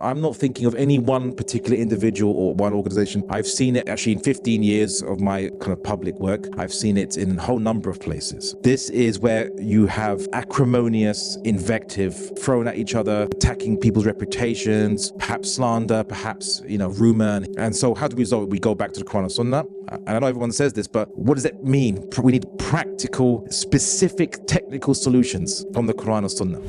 I'm not thinking of any one particular individual or one organization. I've seen it actually in 15 years of my kind of public work. I've seen it in a whole number of places. This is where you have acrimonious invective thrown at each other, attacking people's reputations, perhaps slander, perhaps, rumor. And so how do we resolve it? We go back to the Quran and Sunnah. And I know everyone says this, but what does that mean? We need practical, specific, technical solutions from the Quran and Sunnah.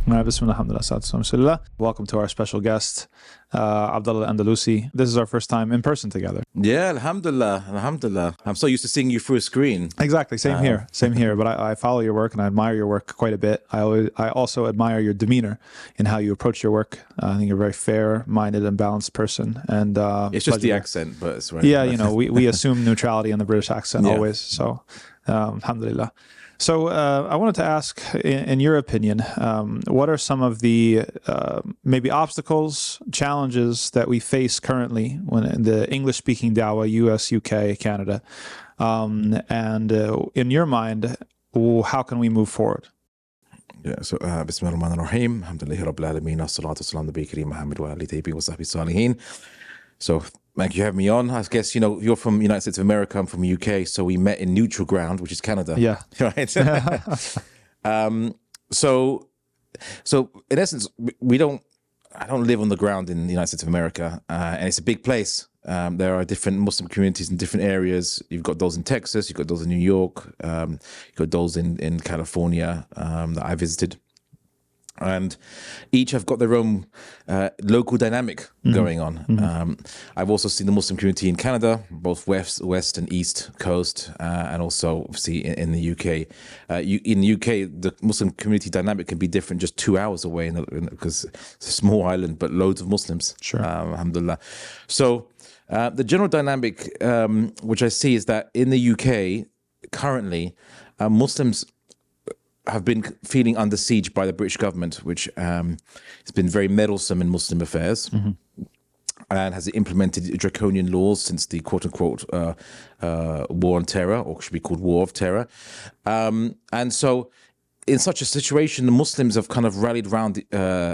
Bismillah, alhamdulillah, welcome to our special guest, Abdullah al-Andalusi. This is our first time in person together. Yeah, alhamdulillah. I'm so used to seeing you through a screen. Exactly, same here. But I follow your work and I admire your work quite a bit. I also admire your demeanor in how you approach your work. I think you're a very fair-minded and balanced person. And it's just the accent, but it's right. Yeah, we assume neutrality in the British accent always. So, alhamdulillah. So I wanted to ask, in your opinion, what are some of the maybe obstacles, challenges that we face currently when in the English-speaking dawah, US, UK, Canada, and in your mind, how can we move forward? Yeah, so Bismillah ar-Rahman ar-Rahim, alhamdulillahi rabbil alameen, as-salatu was-salam ala Bickering, Muhammad wa ali tayyibin wa sahbihi salihin. So thank you for having me on. I guess, you're from United States of America, I'm from UK, so we met in neutral ground, which is Canada. Yeah. Right? So in essence, I don't live on the ground in the United States of America, and it's a big place. There are different Muslim communities in different areas. You've got those in Texas, you've got those in New York, you've got those in California that I visited. And each have got their own local dynamic going on. I've also seen the Muslim community in Canada, both west and east coast, and also obviously in the UK. In the UK, the Muslim community dynamic can be different just 2 hours away because it's a small island, but loads of Muslims. Sure. Alhamdulillah. So the general dynamic, which I see, is that in the UK, currently, Muslims have been feeling under siege by the British government, which has been very meddlesome in Muslim affairs and has implemented draconian laws since the quote-unquote war on terror, or should be called war of terror. And so in such a situation, the Muslims have kind of rallied around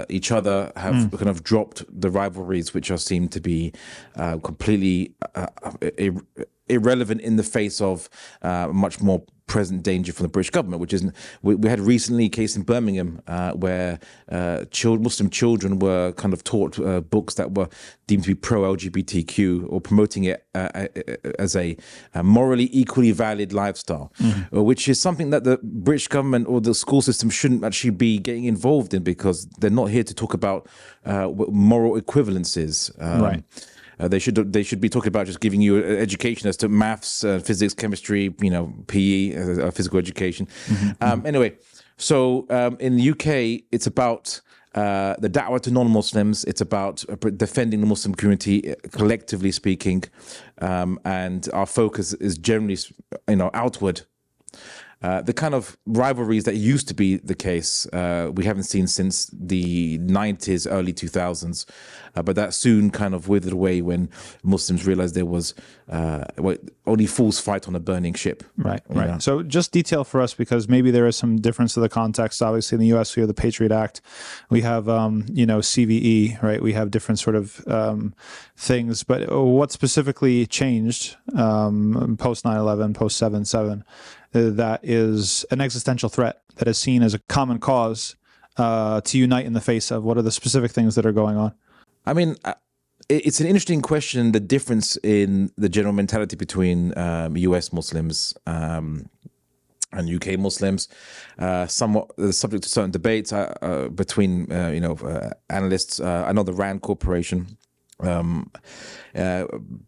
each other, have kind of dropped the rivalries, which are seen to be completely irrelevant in the face of much more present danger from the British government, which is we had recently a case in Birmingham where Muslim children were kind of taught books that were deemed to be pro-LGBTQ or promoting it as a morally equally valid lifestyle, which is something that the British government or the school system shouldn't actually be getting involved in, because they're not here to talk about moral equivalences. Right. They should be talking about just giving you education as to maths, physics, chemistry, PE, physical education. Anyway, so in the UK, it's about the da'wah to non-Muslims. It's about defending the Muslim community, collectively speaking, and our focus is generally, outward. The kind of rivalries that used to be the case, we haven't seen since the 90s, early 2000s, but that soon kind of withered away when Muslims realized there was only fools fight on a burning ship. Right. So just detail for us, because maybe there is some difference to the context. Obviously, in the U.S., we have the Patriot Act. We have, CVE, right? We have different sort of things. But what specifically changed post 9/11, post 7/7? That is an existential threat that is seen as a common cause to unite in the face of? What are the specific things that are going on? I mean, it's an interesting question, the difference in the general mentality between US Muslims and UK Muslims, somewhat subject to certain debates between analysts. I know the RAND Corporation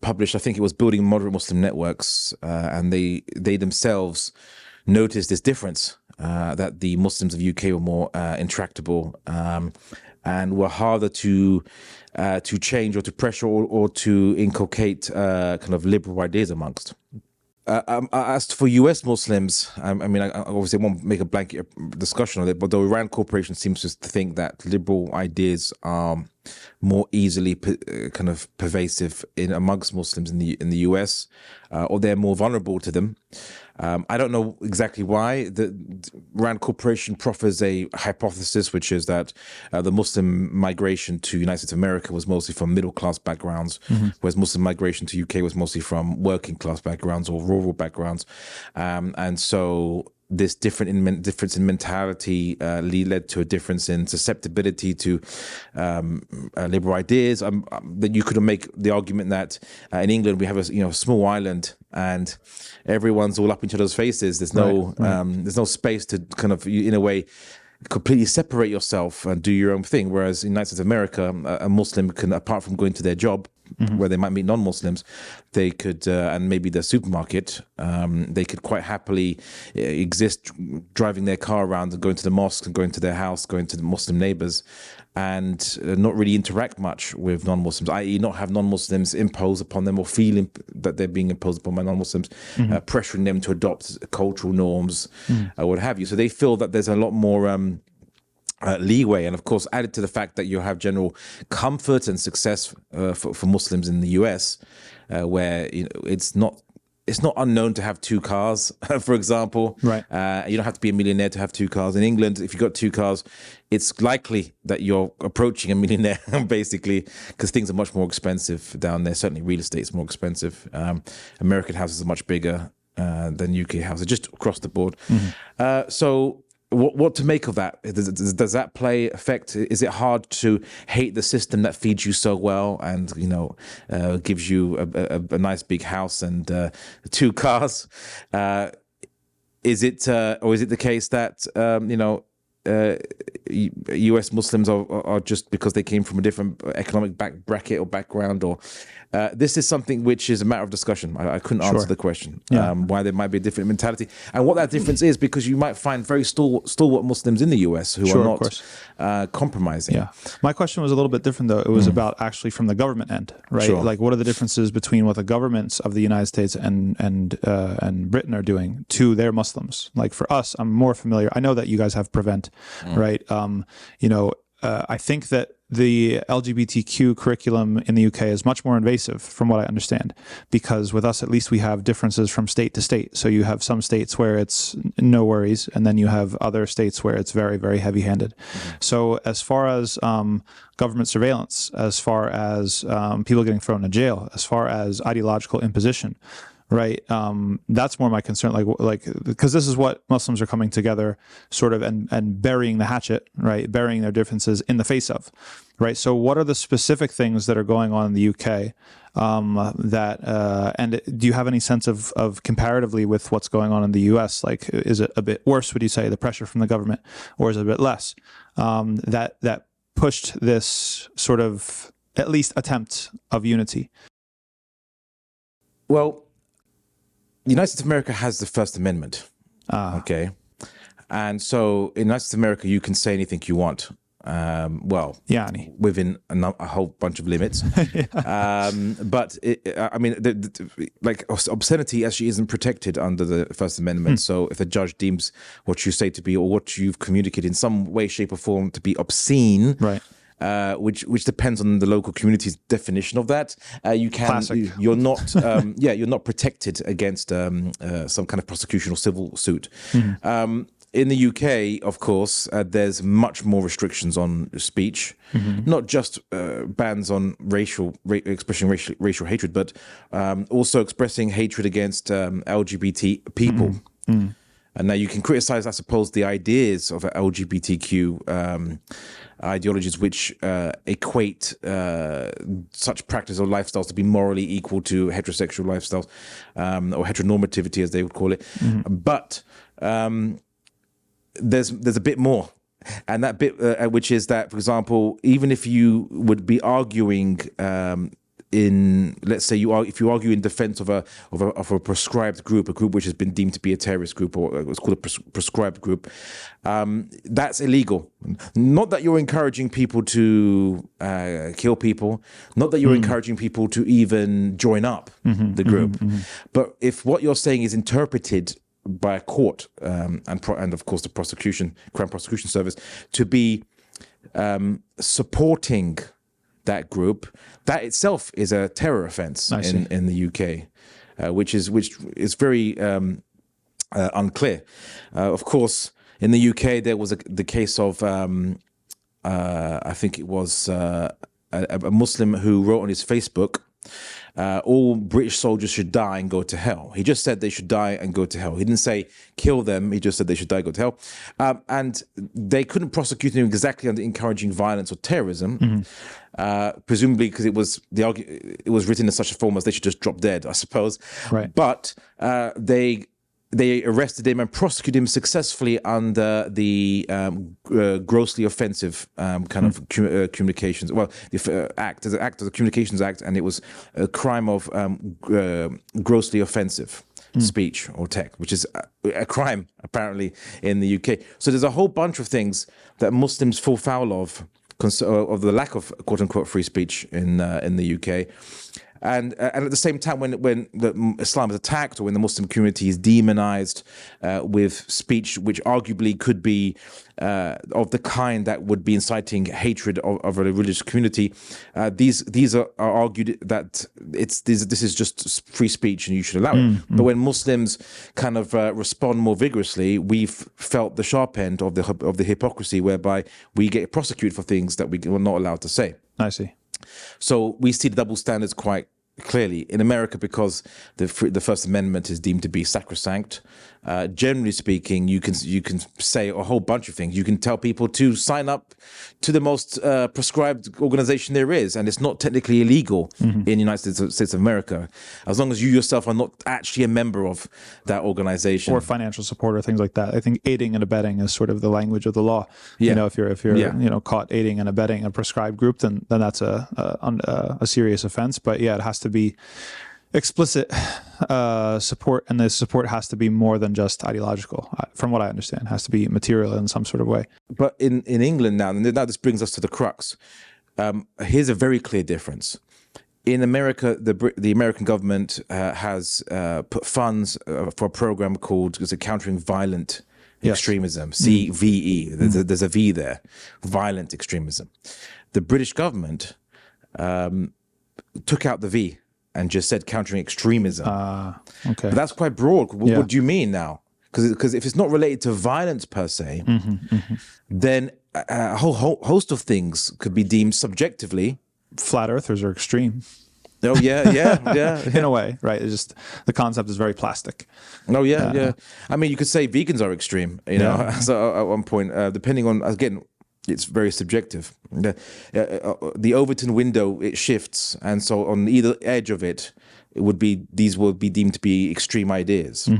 published, I think it was Building Moderate Muslim Networks, and they themselves noticed this difference, that the Muslims of UK were more intractable and were harder to change or to pressure or to inculcate kind of liberal ideas amongst. As for US Muslims, I mean, I obviously won't make a blanket discussion on it, but the Iran Corporation seems to think that liberal ideas are more easily kind of pervasive amongst Muslims in the US, or they're more vulnerable to them. I don't know exactly why. The Rand Corporation proffers a hypothesis, which is that the Muslim migration to United States of America was mostly from middle-class backgrounds, whereas Muslim migration to UK was mostly from working-class backgrounds or rural backgrounds. And so this difference in mentality led to a difference in susceptibility to liberal ideas. That you could make the argument that in England we have a small island and everyone's all up in each other's faces. There's no there's no space to kind of, in a way, completely separate yourself and do your own thing. Whereas in the United States of America, a Muslim can, apart from going to their job, where they might meet non-Muslims, they could, and maybe their supermarket, they could quite happily exist driving their car around and going to the mosque and going to their house, going to the Muslim neighbors, and not really interact much with non-Muslims, i.e. not have non-Muslims impose upon them or feeling that they're being imposed upon by non-Muslims, pressuring them to adopt cultural norms, what have you. So they feel that there's a lot more leeway, and of course added to the fact that you have general comfort and success for Muslims in the US, where it's not unknown to have two cars, for example. Right. You don't have to be a millionaire to have two cars. In England, if you've got two cars, it's likely that you're approaching a millionaire, basically, because things are much more expensive down there. Certainly real estate is more expensive. American houses are much bigger than UK houses, just across the board. So what to make of that? Does that play effect? Is it hard to hate the system that feeds you so well and gives you a nice big house and two cars? Is it or is it the case that US Muslims are just because they came from a different economic bracket or background, or this is something which is a matter of discussion. I couldn't answer the question, why there might be a different mentality and what that difference is, because you might find very stalwart Muslims in the US who are not compromising. Yeah. My question was a little bit different, though. It was about actually from the government end, right? Sure. Like, what are the differences between what the governments of the United States and Britain are doing to their Muslims? Like, for us, I'm more familiar. I know that you guys have Prevent, right? I think that the LGBTQ curriculum in the UK is much more invasive, from what I understand, because with us, at least, we have differences from state to state. So you have some states where it's no worries, and then you have other states where it's very, very heavy-handed. So as far as government surveillance, as far as people getting thrown in jail, as far as ideological imposition, right. That's more my concern, like because this is what Muslims are coming together, sort of, and burying the hatchet, right, burying their differences in the face of, right. So, what are the specific things that are going on in the UK and do you have any sense of comparatively with what's going on in the US? Like, is it a bit worse, would you say, the pressure from the government, or is it a bit less that pushed this sort of at least attempt of unity? Well, the United States of America has the First Amendment, okay? And so in the United States of America, you can say anything you want, within a whole bunch of limits. But, like, obscenity actually isn't protected under the First Amendment. So if a judge deems what you say to be, or what you've communicated in some way, shape, or form to be obscene, right, which depends on the local community's definition of that. You're not you're not protected against some kind of prosecution or civil suit. In the UK, of course, there's much more restrictions on speech, not just bans on expressing racial hatred, but also expressing hatred against LGBT people. And now you can criticize, I suppose, the ideas of LGBTQ ideologies which equate such practice or lifestyles to be morally equal to heterosexual lifestyles, or heteronormativity, as they would call it. But there's a bit more. And that bit, which is that, for example, even if you would be arguing let's say if you argue in defense of a prescribed group, a group which has been deemed to be a terrorist group, or what's called a prescribed group, that's illegal. Not that you're encouraging people to kill people, not that you're encouraging people to even join up the group, but if what you're saying is interpreted by a court and of course the Crown Prosecution Service to be supporting that group, that itself is a terror offence in the UK, which is very unclear. Of course, in the UK, there was the case of, I think it was a Muslim who wrote on his Facebook, all British soldiers should die and go to hell. He just said they should die and go to hell. He didn't say kill them. He just said they should die and go to hell. And they couldn't prosecute him exactly under encouraging violence or terrorism, presumably because it was written in such a form as they should just drop dead, I suppose. Right. But they arrested him and prosecuted him successfully under the grossly offensive kind of communications. Well, the act of the Communications Act, and it was a crime of grossly offensive speech or text, which is a crime apparently in the UK. So there's a whole bunch of things that Muslims fall foul of the lack of quote unquote free speech in the UK. And at the same time, when Islam is attacked or when the Muslim community is demonized with speech which arguably could be of the kind that would be inciting hatred of a religious community, these are argued that this is just free speech and you should allow it. But when Muslims kind of respond more vigorously, we've felt the sharp end of the hypocrisy, whereby we get prosecuted for things that we were not allowed to say. I see. So we see the double standards quite clearly in America, because the First Amendment is deemed to be sacrosanct. Generally speaking, you can say a whole bunch of things. You can tell people to sign up to the most prescribed organization there is, and it's not technically illegal in the United States of America, as long as you yourself are not actually a member of that organization or financial support or things like that. I think aiding and abetting is sort of the language of the law. Yeah. You know, if you're caught aiding and abetting a prescribed group, then that's a serious offense. But yeah, it has to be explicit support, and the support has to be more than just ideological. From what I understand, it has to be material in some sort of way. But in England now this brings us to the crux. Here's a very clear difference. In America, the American government has put funds for a program called Countering Violent Extremism, CVE. There's a V there, violent extremism. The British government took out the V and just said countering extremism. Okay. But that's quite broad. What do you mean now? Because if it's not related to violence per se, then a whole host of things could be deemed subjectively. Flat earthers are extreme. Oh, yeah. In a way, right? It's just the concept is very plastic. Oh, yeah. I mean, you could say vegans are extreme, you know, so at one point, depending on, again, it's very subjective. The Overton window, it shifts, and so on either edge of it, these will be deemed to be extreme ideas.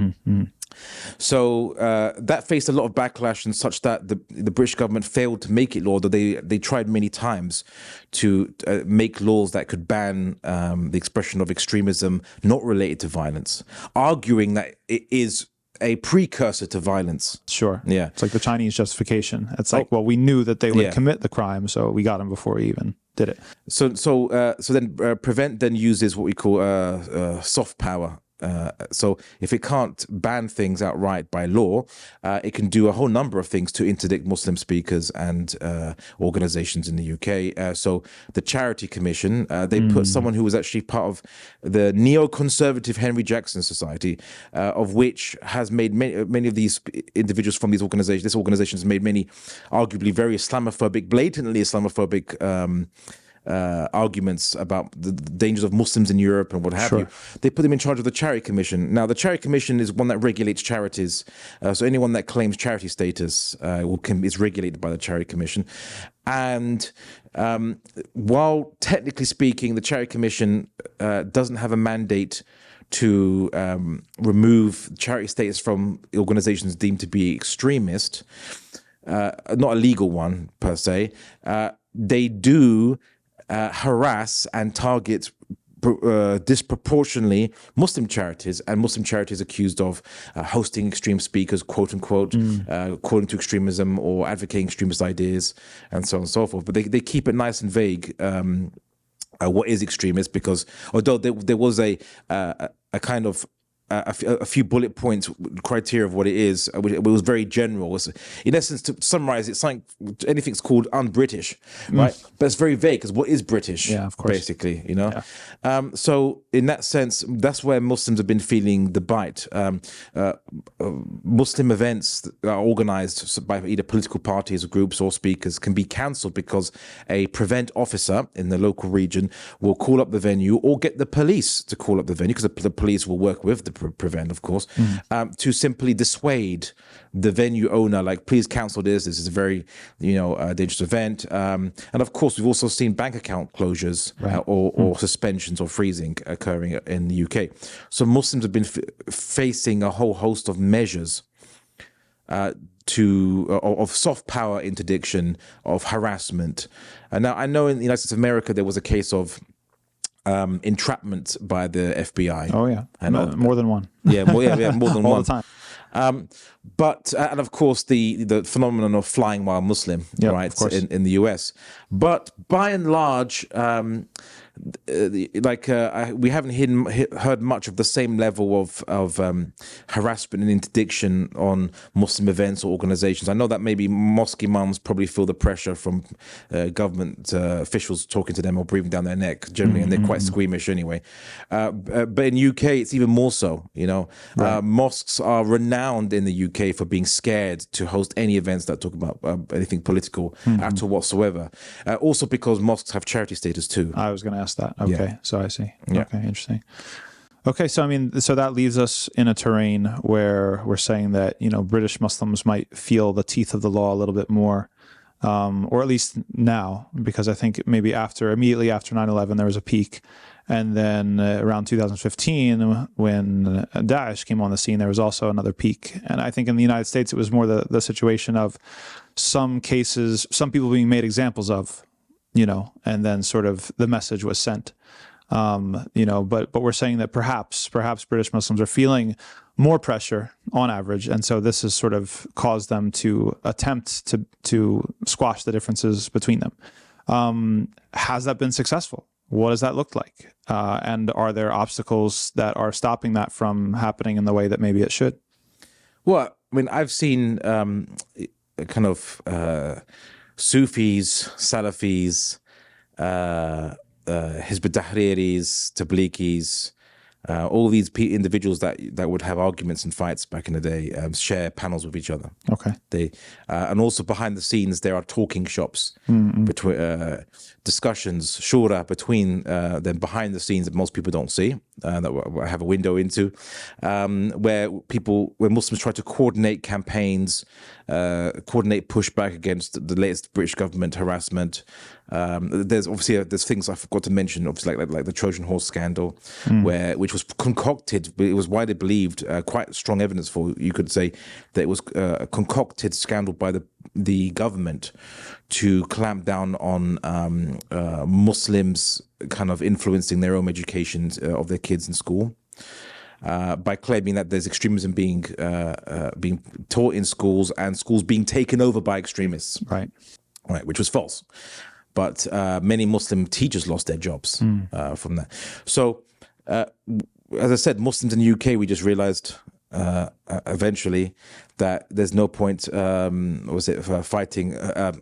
So that faced a lot of backlash, and such that the British government failed to make it law. Though they tried many times to make laws that could ban the expression of extremism not related to violence, arguing that it is a precursor to violence. Sure. Yeah. It's like the Chinese justification. It's like, well, we knew that they would commit the crime, so we got them before we even did it. So then Prevent then uses what we call soft power. So if it can't ban things outright by law, it can do a whole number of things to interdict Muslim speakers and organizations in the UK. So the Charity Commission, they put someone who was actually part of the neoconservative Henry Jackson Society, of which has made many of these individuals from these organizations. This organization has made many arguably very Islamophobic, blatantly Islamophobic arguments about the dangers of Muslims in Europe and what have you. They put them in charge of the Charity Commission. Now, the Charity Commission is one that regulates charities. So anyone that claims charity status is regulated by the Charity Commission. And while technically speaking, the Charity Commission doesn't have a mandate to remove charity status from organizations deemed to be extremist, not a legal one per se, they do harass and target disproportionately Muslim charities, and Muslim charities accused of hosting extreme speakers, quote unquote, calling to extremism or advocating extremist ideas, and so on and so forth. But they keep it nice and vague. What is extremist? Because although there was a kind of a few bullet points criteria of what it is. It was very general. In essence, to summarize, it's like anything's called un-British, right? But it's very vague because what is British? Yeah, of course. Basically, So in that sense, that's where Muslims have been feeling the bite. Muslim events that are organized by either political parties or groups or speakers can be cancelled because a prevent officer in the local region will call up the venue or get the police to call up the venue, because the police will work with the prevent, of course, to simply dissuade the venue owner, like, please cancel this. This is a very, dangerous event. And of course, we've also seen bank account closures or suspensions or freezing occurring in the UK. So Muslims have been facing a whole host of measures of soft power interdiction, of harassment. And now I know in the United States of America there was a case of entrapment by the FBI. Oh yeah, and more than one. Yeah, more than All one. the time. But and of course the phenomenon of flying while Muslim, right, in the US. But by and large, we haven't heard much of the same level of harassment and interdiction on Muslim events or organizations. I know that maybe mosque imams probably feel the pressure from government officials talking to them or breathing down their neck generally, and they're quite squeamish anyway. But in UK, it's even more so. Mosques are renowned in the UK for being scared to host any events that talk about anything political at all whatsoever. Also because mosques have charity status too. I was going to ask that. Okay, so I see. Okay, interesting. Okay, so so that leaves us in a terrain where we're saying that British Muslims might feel the teeth of the law a little bit more, or at least now, because I think maybe immediately after 9/11 there was a peak, and then around 2015 when Daesh came on the scene there was also another peak. And I think in the United States it was more the situation of some cases, some people being made examples of, and then sort of the message was sent. But we're saying that perhaps British Muslims are feeling more pressure on average, and so this has sort of caused them to attempt to squash the differences between them. Has that been successful? What does that look like? And are there obstacles that are stopping that from happening in the way that maybe it should? Well, I mean, I've seen kind of Sufis, Salafis, Hizb ut-Tahriris, Tabligis, all these individuals that would have arguments and fights back in the day share panels with each other. Okay. And also behind the scenes there are talking shops between discussions, shura, between them behind the scenes that most people don't see, that I have a window into, where Muslims try to coordinate campaigns, coordinate pushback against the latest British government harassment. There's things I forgot to mention, obviously like the Trojan horse scandal, which was concocted. It was widely believed, quite strong evidence for, you could say, that it was a concocted scandal by the government to clamp down on Muslims kind of influencing their own education of their kids in school. By claiming that there's extremism being taught in schools and schools being taken over by extremists, right, which was false. But many Muslim teachers lost their jobs from that. So, as I said, Muslims in the UK, we just realized eventually that there's no point fighting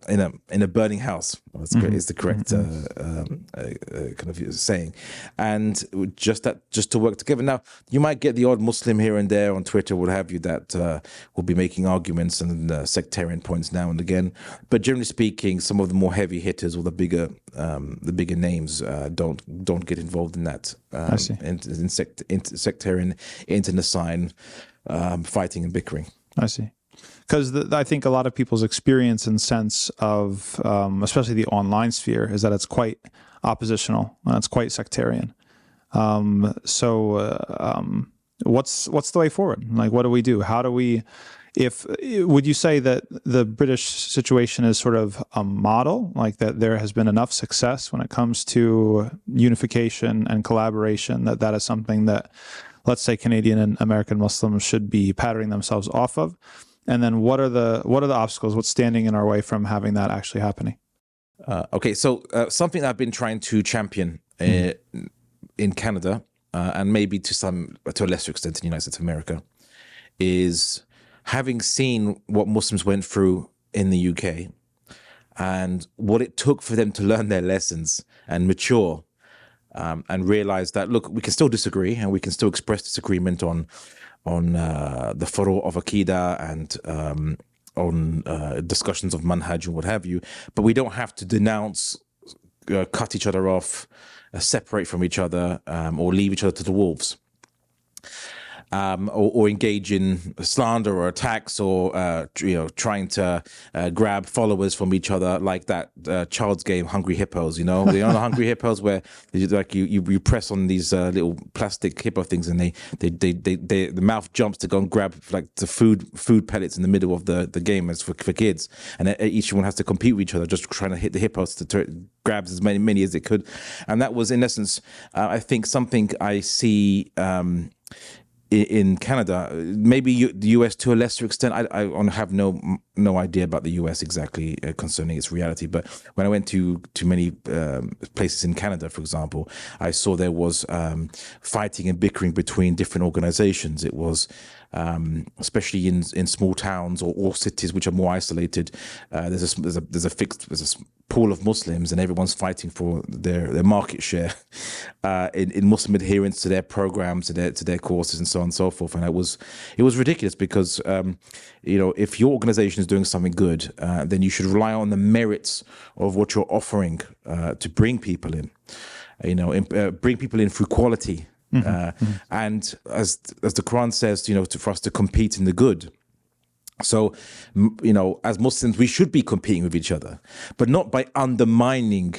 in a burning house. Is the correct kind of saying, and just to work together. Now you might get the odd Muslim here and there on Twitter, what have you, that will be making arguments and sectarian points now and again, but generally speaking, some of the more heavy hitters or the bigger names don't get involved in that. I see. In sectarian, internecine fighting and bickering. I see. Because I think a lot of people's experience and sense of, especially the online sphere, is that it's quite oppositional and it's quite sectarian. What's the way forward? Like, what do we do? How do we? Would you say that the British situation is sort of a model, like that there has been enough success when it comes to unification and collaboration, that is something that, let's say, Canadian and American Muslims should be patterning themselves off of? And then what are the obstacles? What's standing in our way from having that actually happening? Okay, so something I've been trying to champion in Canada and maybe to a lesser extent in the United States of America, is having seen what Muslims went through in the UK and what it took for them to learn their lessons and mature, and realize that, look, we can still disagree and we can still express disagreement on the furu' of Aqidah and on discussions of manhaj and what have you, but we don't have to denounce, cut each other off, separate from each other, or leave each other to the wolves. Or engage in slander or attacks, or trying to grab followers from each other, like that child's game, Hungry Hippos. You know the Hungry Hippos, where you press on these little plastic hippo things, and the mouth jumps to go and grab like the food pellets in the middle of the game, as for kids, and each one has to compete with each other, just trying to hit the hippos to grab as many as it could. And that was, in essence, I think, something I see in Canada, maybe the US to a lesser extent. I have no idea about the US exactly concerning its reality. But when I went to many places in Canada, for example, I saw there was fighting and bickering between different organizations. It was especially in small towns or cities which are more isolated. There's a pool of Muslims, and everyone's fighting for their market share in Muslim adherence to their programs, to their courses, and so on and so forth. And it was ridiculous, because if your organization is doing something good, then you should rely on the merits of what you're offering to bring people in. Bring people in through quality. And as the Quran says, for us to compete in the good. So, as Muslims, we should be competing with each other, but not by undermining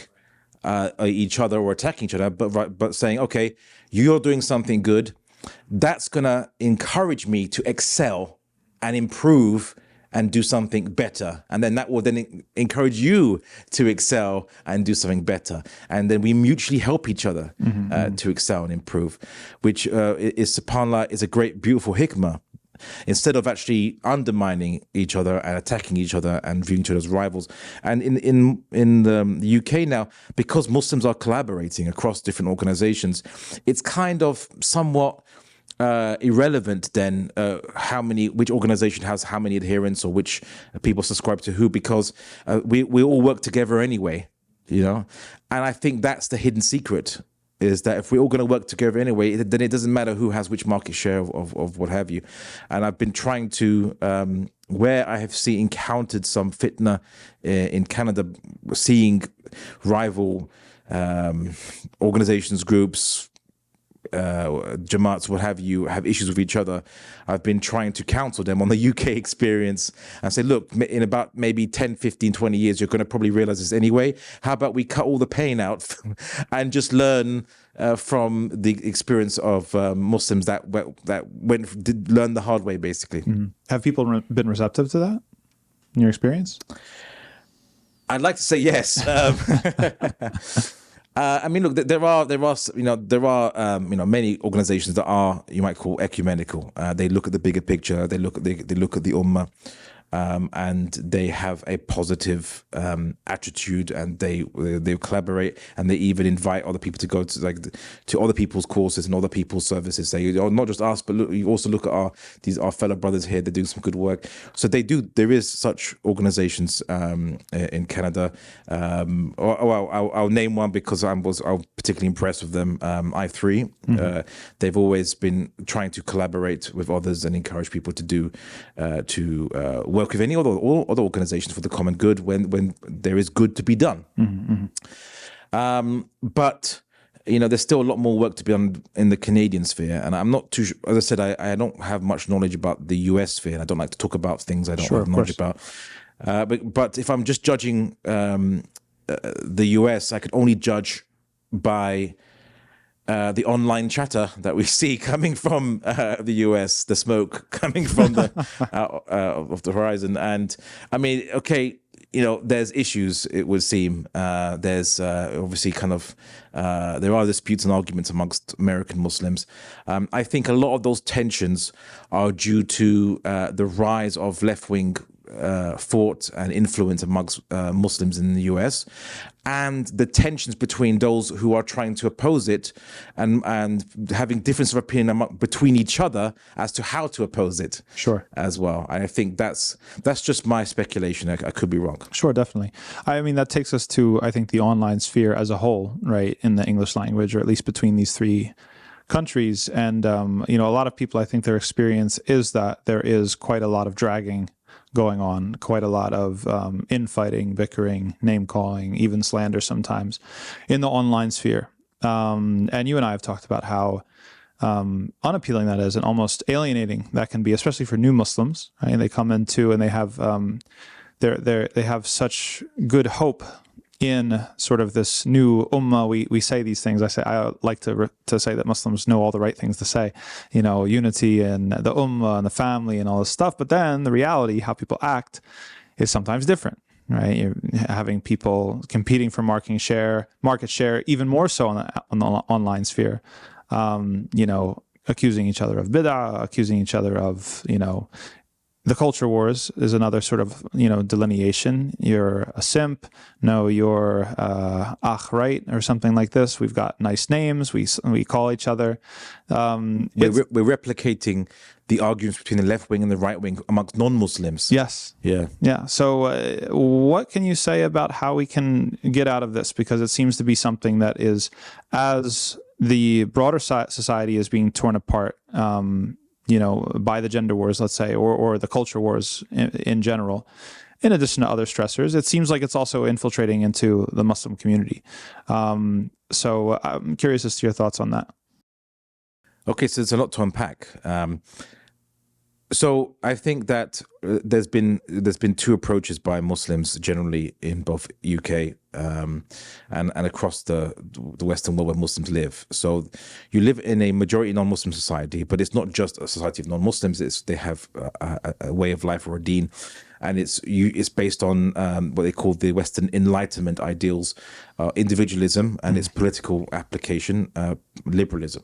each other or attacking each other, but saying, okay, you're doing something good, that's going to encourage me to excel and improve and do something better. And then that will then encourage you to excel and do something better. And then we mutually help each other to excel and improve, which is, subhanAllah, is a great, beautiful hikmah. Instead of actually undermining each other and attacking each other and viewing each other as rivals. And in the UK now, because Muslims are collaborating across different organizations, it's kind of somewhat irrelevant then which organization has how many adherents, or which people subscribe to who, because we all work together anyway, And I think that's the hidden secret, is that if we're all going to work together anyway, then it doesn't matter who has which market share of what have you. And I've been trying to, where I have encountered some fitna in Canada, seeing rival organizations, groups, Jamaats, what have you, have issues with each other. I've been trying to counsel them on the UK experience and say, look, in about maybe 10, 15, 20 years, you're going to probably realize this anyway. How about we cut all the pain out and just learn from the experience of Muslims that did learn the hard way, basically. Mm-hmm. Have people been receptive to that in your experience? I'd like to say yes. I mean, look, there are many organizations that are, you might call, ecumenical. They look at the bigger picture. They look at the ummah, and they have a positive attitude, and they collaborate, and they even invite other people to go to other people's courses and other people's services. Say, not just us, but you also look at our fellow brothers here. They're doing some good work. So they do. There is such organizations in Canada. I'll name one because I was particularly impressed with them. I3. They've always been trying to collaborate with others and encourage people to do work with any other organizations for the common good when there is good to be done. But there's still a lot more work to be done in the Canadian sphere, and I'm not too sure. As I said, I don't have much knowledge about the US sphere, and I don't like to talk about things I don't have knowledge about. But if I'm just judging the US, I could only judge by the online chatter that we see coming from the US, the smoke coming from the of the horizon. And I mean, okay, there's issues, it would seem. There's obviously there are disputes and arguments amongst American Muslims. I think a lot of those tensions are due to the rise of left-wing thought and influence amongst Muslims in the US, and the tensions between those who are trying to oppose it and having difference of opinion between each other as to how to oppose it. Sure. As well. I think that's just my speculation. I could be wrong. Sure, definitely. I mean, that takes us to, I think, the online sphere as a whole, right, in the English language, or at least between these three countries. And, you know, a lot of people, I think their experience is that there is quite a lot of dragging going on, quite a lot of infighting, bickering, name calling, even slander sometimes in the online sphere. And you and I have talked about how unappealing that is, and almost alienating that can be, especially for new Muslims. Right? They come into and they have they have such good hope in sort of this new ummah. We say these things. I like to say that Muslims know all the right things to say, you know, unity and the ummah and the family and all this stuff. But then the reality, how people act, is sometimes different. Right, you're having people competing for market share, even more so on the online sphere. You know, accusing each other of bid'ah, accusing each other of, you know, the culture wars is another sort of, you know, delineation. You're a simp. No, you're right, or something like this. We've got nice names. We call each other. We're replicating the arguments between the left wing and the right wing amongst non-Muslims. Yes. Yeah. So what can you say about how we can get out of this? Because it seems to be something that is, as the broader society is being torn apart, you know, by the gender wars, let's say, or the culture wars in general, in addition to other stressors, it seems like it's also infiltrating into the Muslim community. So I'm curious as to your thoughts on that. Okay, so there's a lot to unpack. So I think that there's been two approaches by Muslims generally in both UK and across the Western world where Muslims live. So you live in a majority non-Muslim society, but it's not just a society of non-Muslims. They have a way of life or a deen, and it's based on what they call the Western Enlightenment ideals, individualism, and its political application, liberalism.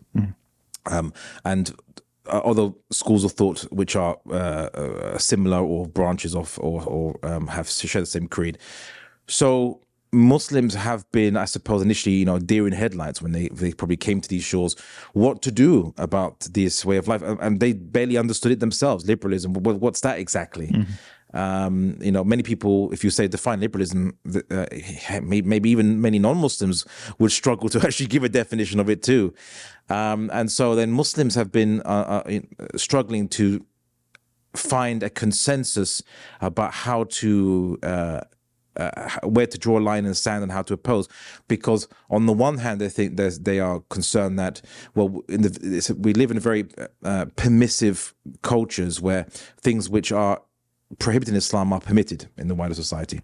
And other schools of thought which are similar or branches of or have share the same creed. So Muslims have been, I suppose, initially, you know, deer in headlights when they probably came to these shores, what to do about this way of life, and they barely understood it themselves. Liberalism, what's that exactly? You know, many people, if you say define liberalism, maybe even many non-Muslims would struggle to actually give a definition of it too. And so then Muslims have been struggling to find a consensus about how to where to draw a line in the sand and how to oppose, because on the one hand they think they are concerned that, well, we live in a very permissive cultures where things which are prohibited in Islam are permitted in the wider society.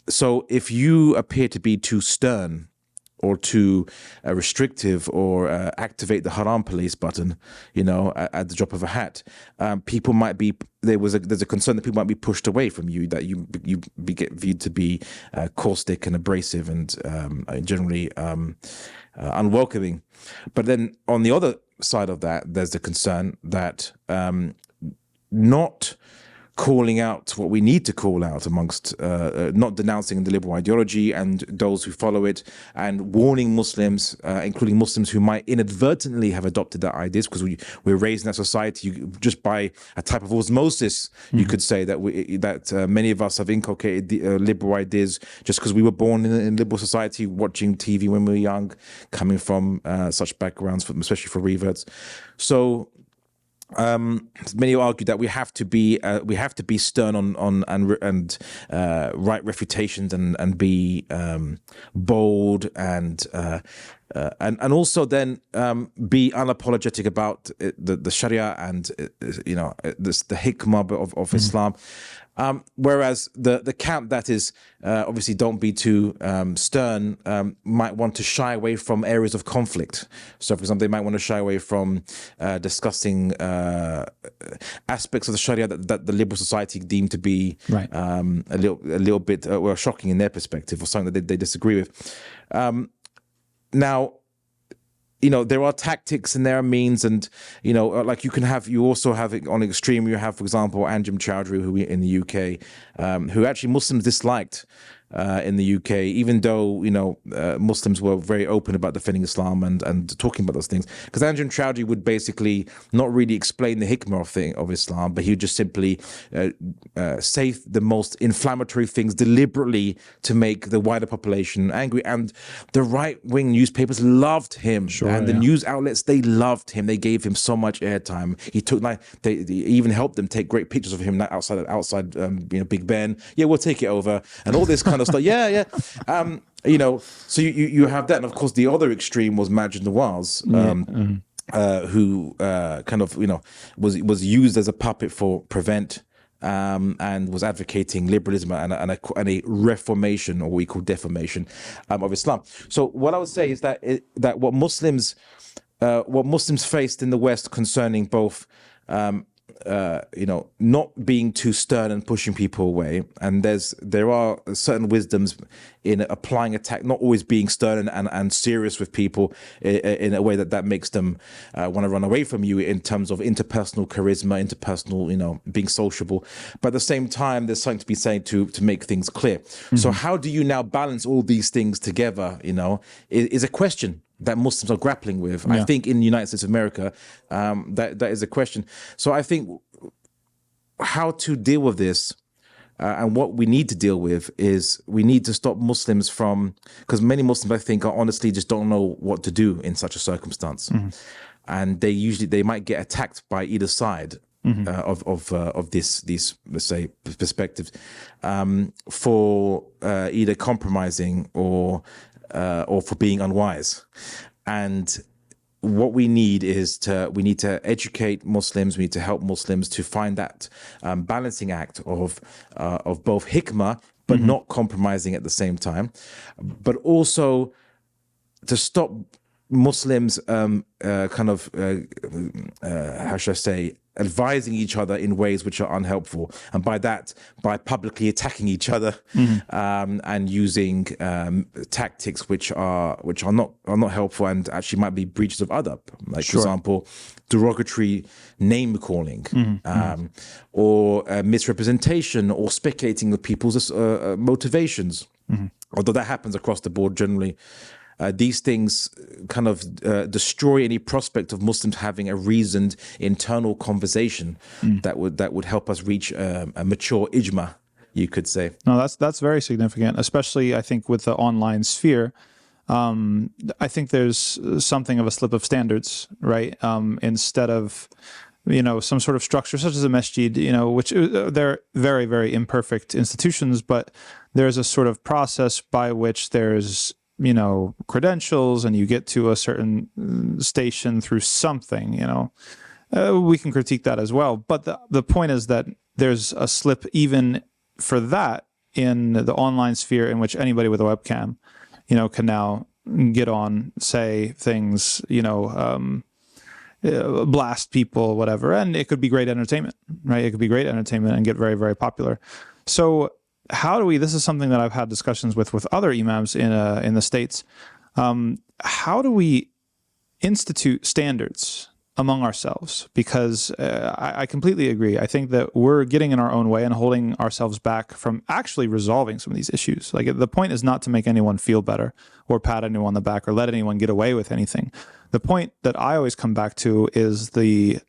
So if you appear to be too stern or too restrictive, or activate the haram police button, you know, at the drop of a hat, people might be, there's a concern that people might be pushed away from you, that you get viewed to be caustic and abrasive and generally unwelcoming. But then on the other side of that, there's the concern that not calling out what we need to call out amongst, not denouncing the liberal ideology and those who follow it, and warning Muslims, including Muslims who might inadvertently have adopted that ideas, because we're raised in that society just by a type of osmosis. You could say that many of us have inculcated the, liberal ideas just because we were born in liberal society, watching TV when we were young, coming from such backgrounds, especially for reverts. So many argue that we have to be stern on and write refutations and be bold and also then be unapologetic about the Sharia and you know the hikmah of Islam. Whereas the camp that is obviously don't be too stern might want to shy away from areas of conflict. So, for example, they might want to shy away from discussing aspects of the Sharia that the liberal society deem to be right. A little bit well, shocking in their perspective, or something that they disagree with. Now, there are tactics and there are means, and like you also have it on the extreme. You have, for example, Anjem Choudhury, who in the UK, who actually Muslims disliked in the UK, even though Muslims were very open about defending Islam and talking about those things. Because Anjem Choudhury would basically not really explain the hikmah of Islam, but he would just simply say the most inflammatory things deliberately to make the wider population angry. And the right-wing newspapers loved him, and the news outlets, they loved him. They gave him so much airtime. He took they even helped them take great pictures of him outside Big Ben. Yeah, we'll take it over, and all this kind of stuff. Yeah. So you have that, and of course the other extreme was Majid Nawaz, who kind of was used as a puppet for Prevent, and was advocating liberalism and a reformation, or what we call defamation, of Islam. So what I would say is that what Muslims faced in the West concerning both not being too stern and pushing people away, and there are certain wisdoms in applying attack, not always being stern and serious with people in a way that makes them want to run away from you in terms of interpersonal charisma, interpersonal, being sociable. But at the same time, there's something to be saying to make things clear. Mm-hmm. So how do you now balance all these things together, is a question that Muslims are grappling with. Yeah. I think in the United States of America, that is a question. So I think how to deal with this, and what we need to deal with is we need to stop Muslims from, because many Muslims, I think, are honestly just don't know what to do in such a circumstance. Mm-hmm. And they might get attacked by either side. Mm-hmm. Of these, let's say, perspectives, for either compromising or for being unwise. And what we need is to educate Muslims. We need to help Muslims to find that balancing act of both hikmah, but mm-hmm. not compromising at the same time, but also to stop Muslims how should I say, advising each other in ways which are unhelpful, and by publicly attacking each other, mm-hmm. And using tactics which are not helpful and actually might be breaches of adab, like for example, derogatory name calling, mm-hmm. Or misrepresentation, or speculating with people's motivations. Mm-hmm. Although that happens across the board generally. These things kind of destroy any prospect of Muslims having a reasoned internal conversation that would help us reach a mature ijma, you could say. No, that's very significant, especially I think with the online sphere. I think there's something of a slip of standards, right? Instead of some sort of structure such as a masjid, which they're very, very imperfect institutions, but there's a sort of process by which there's credentials, and you get to a certain station through something, we can critique that as well. But the point is that there's a slip even for that in the online sphere, in which anybody with a webcam, can now get on, say things, blast people, whatever. And it could be great entertainment, right? It could be great entertainment and get very, very popular. So how do we, this is something that I've had discussions with other imams in the States. How do we institute standards among ourselves? Because I completely agree. I think that we're getting in our own way and holding ourselves back from actually resolving some of these issues. Like, the point is not to make anyone feel better or pat anyone on the back or let anyone get away with anything. The point that I always come back to is the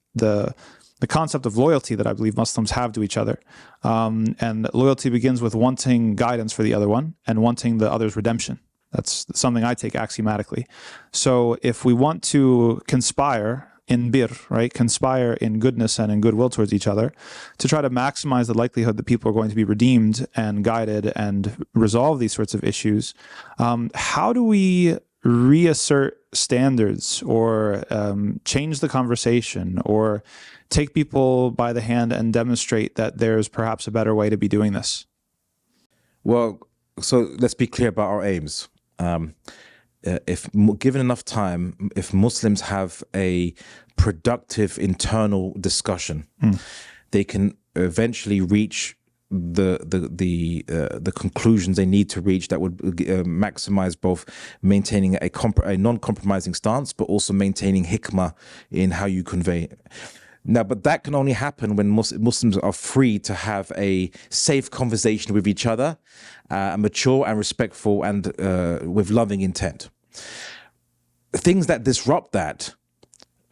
concept of loyalty that I believe Muslims have to each other. And loyalty begins with wanting guidance for the other one and wanting the other's redemption. That's something I take axiomatically. So if we want to conspire in bir, right, conspire in goodness and in goodwill towards each other, to try to maximize the likelihood that people are going to be redeemed and guided and resolve these sorts of issues, how do we reassert standards or change the conversation or take people by the hand and demonstrate that there's perhaps a better way to be doing this? Well, so let's be clear about our aims. If given enough time, if Muslims have a productive internal discussion, they can eventually reach the conclusions they need to reach that would maximize both maintaining a non-compromising stance, but also maintaining hikmah in how you convey. Now, but that can only happen when Muslims are free to have a safe conversation with each other, mature and respectful, and with loving intent. Things that disrupt that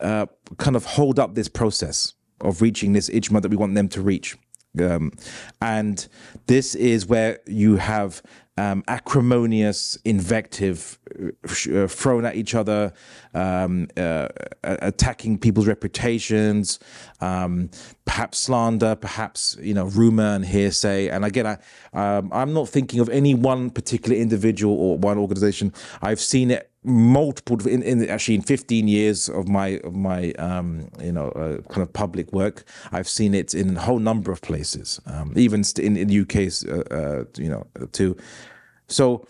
kind of hold up this process of reaching this ijma that we want them to reach. And this is where you have acrimonious invective thrown at each other, attacking people's reputations, perhaps slander, perhaps rumor and hearsay. And again, I'm not thinking of any one particular individual or one organization. I've seen it multiple in 15 years of my kind of public work. I've seen it in a whole number of places, even in the UK, too. So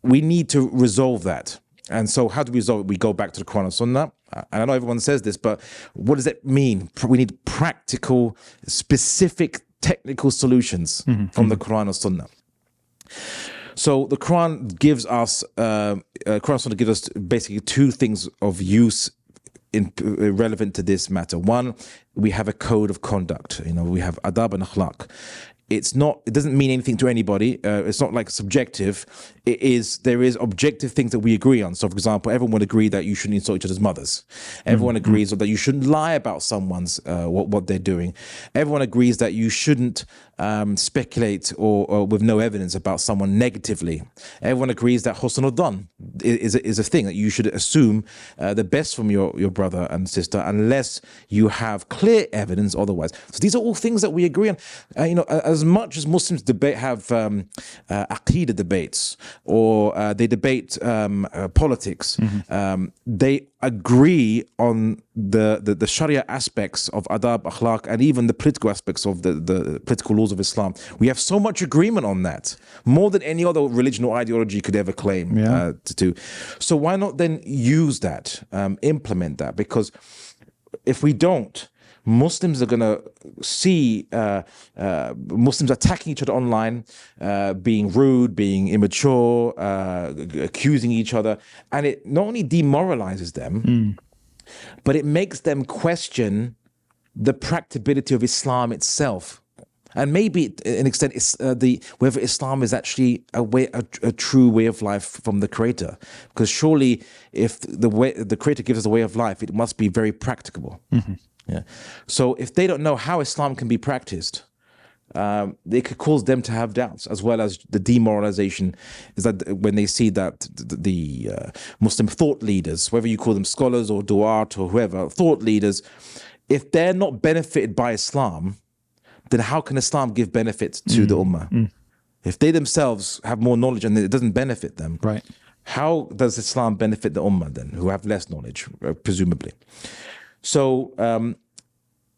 we need to resolve that. And so how do we resolve it? We go back to the Quran and Sunnah. And I know everyone says this, but what does it mean? We need practical, specific, technical solutions from the Quran and Sunnah. So the Quran gives us, Quran and Sunnah gives us basically two things of use relevant to this matter. One, we have a code of conduct. We have adab and akhlaq. It doesn't mean anything to anybody. It's not like subjective. There is objective things that we agree on. So, for example, everyone would agree that you shouldn't insult each other's mothers. Everyone agrees that you shouldn't lie about someone's what they're doing. Everyone agrees that you shouldn't speculate or with no evidence about someone negatively. Everyone agrees that husn al-dhan is a thing, that you should assume the best from your brother and sister unless you have clear evidence otherwise. So these are all things that we agree on. As much as Muslims have aqeedah debates or they debate politics, they agree on the Sharia aspects of adab, akhlaq, and even the political aspects of the political laws of Islam. We have so much agreement on that, more than any other religion or ideology could ever claim to do. So why not then use that, implement that? Because if we don't, Muslims are going to see Muslims attacking each other online, being rude, being immature, accusing each other. And it not only demoralizes them, but it makes them question the practicability of Islam itself. And maybe, to an extent, whether Islam is actually a true way of life from the Creator. Because surely, if the Creator gives us a way of life, it must be very practicable. Yeah. So if they don't know how Islam can be practiced, it could cause them to have doubts, as well as the demoralization is that when they see that the Muslim thought leaders, whether you call them scholars or du'at or whoever, thought leaders, if they're not benefited by Islam, then how can Islam give benefit to the ummah? If they themselves have more knowledge and it doesn't benefit them, right? How does Islam benefit the ummah then, who have less knowledge, presumably? So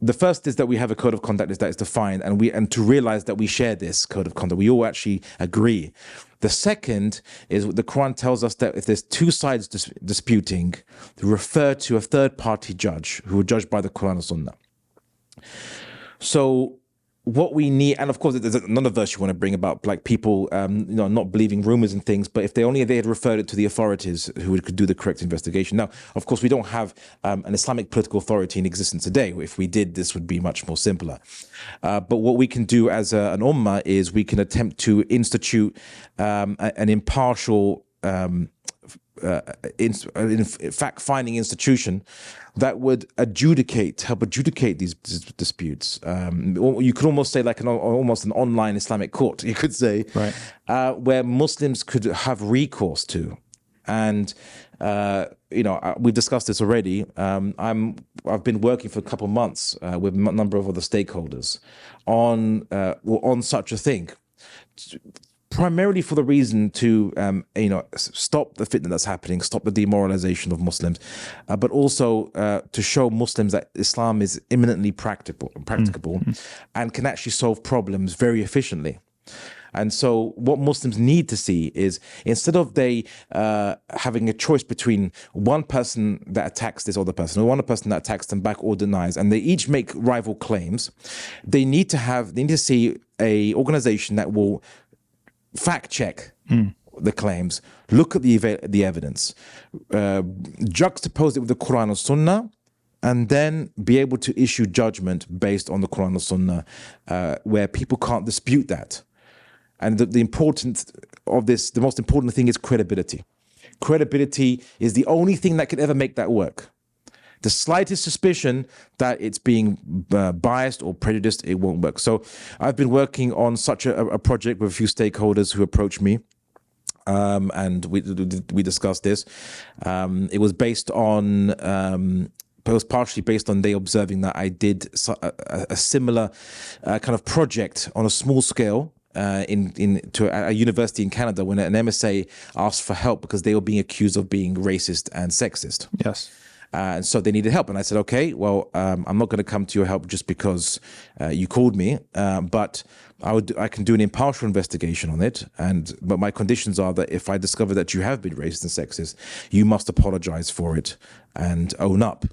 the first is that we have a code of conduct that is defined, and to realize that we share this code of conduct. We all actually agree. The second is the Quran tells us that if there's two sides disputing, to refer to a third-party judge who will judge by the Quran and Sunnah. So what we need, and of course there's another verse you want to bring about like people not believing rumors and things, but if they had referred it to the authorities who could do the correct investigation. Now, of course, we don't have an Islamic political authority in existence today. If we did, this would be much more simpler. But what we can do as an ummah is we can attempt to institute an impartial fact-finding institution that would help adjudicate these disputes. You could almost say like almost an online Islamic court, you could say, right. Where Muslims could have recourse to. And we've discussed this already. I've been working for a couple of months with a number of other stakeholders on such a thing, primarily for the reason to stop the fitna that's happening, stop the demoralization of Muslims, but also to show Muslims that Islam is imminently practicable and can actually solve problems very efficiently. And so what Muslims need to see is, instead of they having a choice between one person that attacks this other person or one person that attacks them back or denies, and they each make rival claims, they need to see a organization that will fact check the claims, look at the evidence, juxtapose it with the Quran and Sunnah, and then be able to issue judgment based on the Quran and Sunnah, where people can't dispute that. And the most important thing is credibility. Credibility is the only thing that could ever make that work. The slightest suspicion that it's being biased or prejudiced, it won't work. So I've been working on such a project with a few stakeholders who approached me. And we discussed this. It was based on, it was partially based on they observing that I did a similar kind of project on a small scale to a university in Canada when an MSA asked for help because they were being accused of being racist and sexist. Yes. And so they needed help. And I said, okay, well, I'm not going to come to your help just because you called me, but I can do an impartial investigation on it. But my conditions are that if I discover that you have been racist and sexist, you must apologize for it and own up.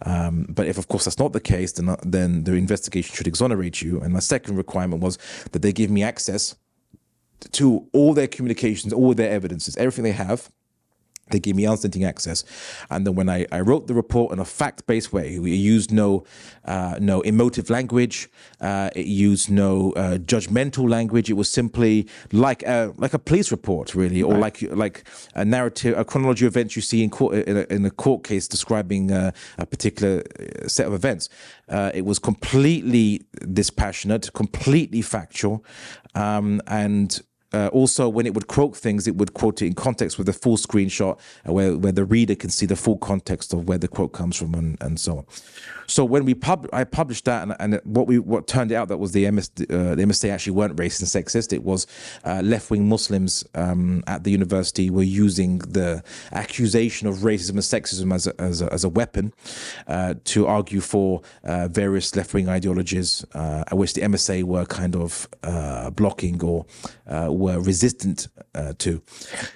But if, of course, that's not the case, then the investigation should exonerate you. And my second requirement was that they give me access to all their communications, all their evidences, everything they have. They gave me unrestricted access, and then when I wrote the report in a fact-based way, we used no emotive language. It used no judgmental language. It was simply like a police report, really, or like a narrative, a chronology of events you see in court in a court case describing a particular set of events. It was completely dispassionate, completely factual, and also, when it would quote things, it would quote it in context with a full screenshot where the reader can see the full context of where the quote comes from and so on. So when I published that, and what turned out that was the MSA actually weren't racist and sexist. It was left-wing Muslims at the university were using the accusation of racism and sexism as a weapon to argue for various left-wing ideologies, which the MSA were kind of blocking or were resistant to.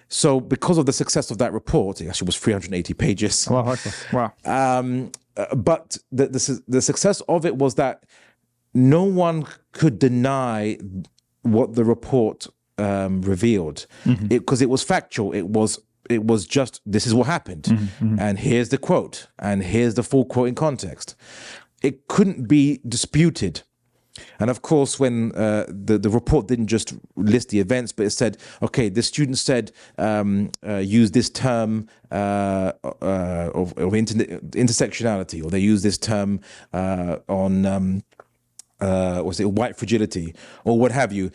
So because of the success of that report, it actually was 380 pages. Wow. But the success of it was that no one could deny what the report revealed, because it was factual. It was just, this is what happened, and here's the quote, and here's the full quote in context. It couldn't be disputed. And of course, when the report didn't just list the events, but it said, okay, the student said, use this term of intersectionality, or they use this term on white fragility, or what have you.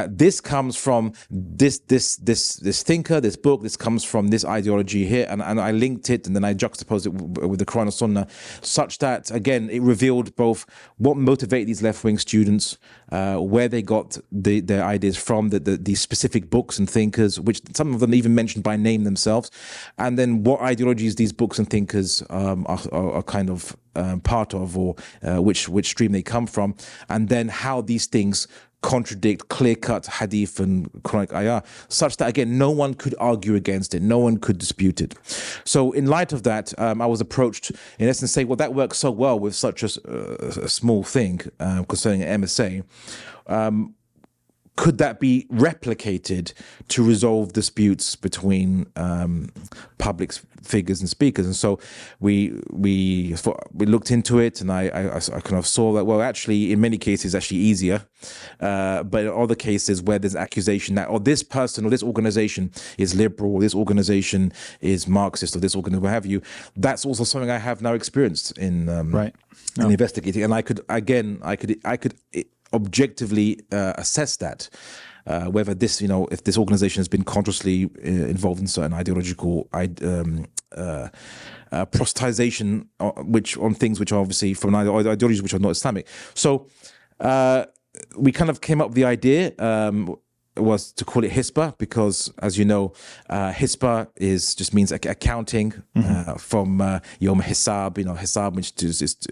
This comes from this thinker, this book. This comes from this ideology here, and I linked it, and then I juxtaposed it with the Quran and Sunnah, such that again it revealed both what motivated these left-wing students, where they got their ideas from, these specific books and thinkers, which some of them even mentioned by name themselves, and then what ideologies these books and thinkers are kind of part of, or which stream they come from, and then how these things contradict clear-cut hadith and Quranic ayah, such that again no one could argue against it, no one could dispute it. So in light of that, I was approached in essence saying, well, that works so well with such a small thing concerning an MSA. Could that be replicated to resolve disputes between public figures and speakers? And so we looked into it, and I kind of saw that, well, actually, in many cases, it's actually easier. But in other cases where there's an accusation that, this person or this organization is liberal, or this organization is Marxist, or this organization, what have you, that's also something I have now experienced in investigating. And I could objectively assess that, whether this, if this organization has been consciously involved in certain ideological proselytization, on things which are obviously from ideologies which are not Islamic. So we kind of came up with the idea. Was to call it Hisba, because, as you know, Hisba just means accounting, from Yom Hisab, Hisab, which is just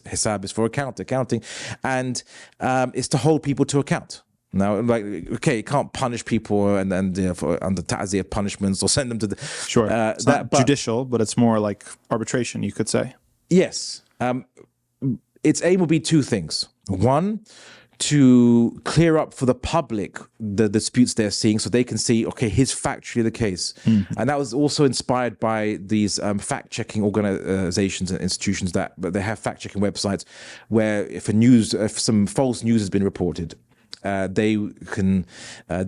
Hisab is for accounting, and it's to hold people to account. Now, like, okay, you can't punish people and under ta'ziyah punishments or send them to the... Sure. It's not judicial, but it's more like arbitration, you could say. Yes. Its aim will be two things. One, to clear up for the public the disputes they're seeing so they can see, okay, here's factually the case. And that was also inspired by these fact-checking organizations and institutions that they have fact-checking websites where if some false news has been reported, they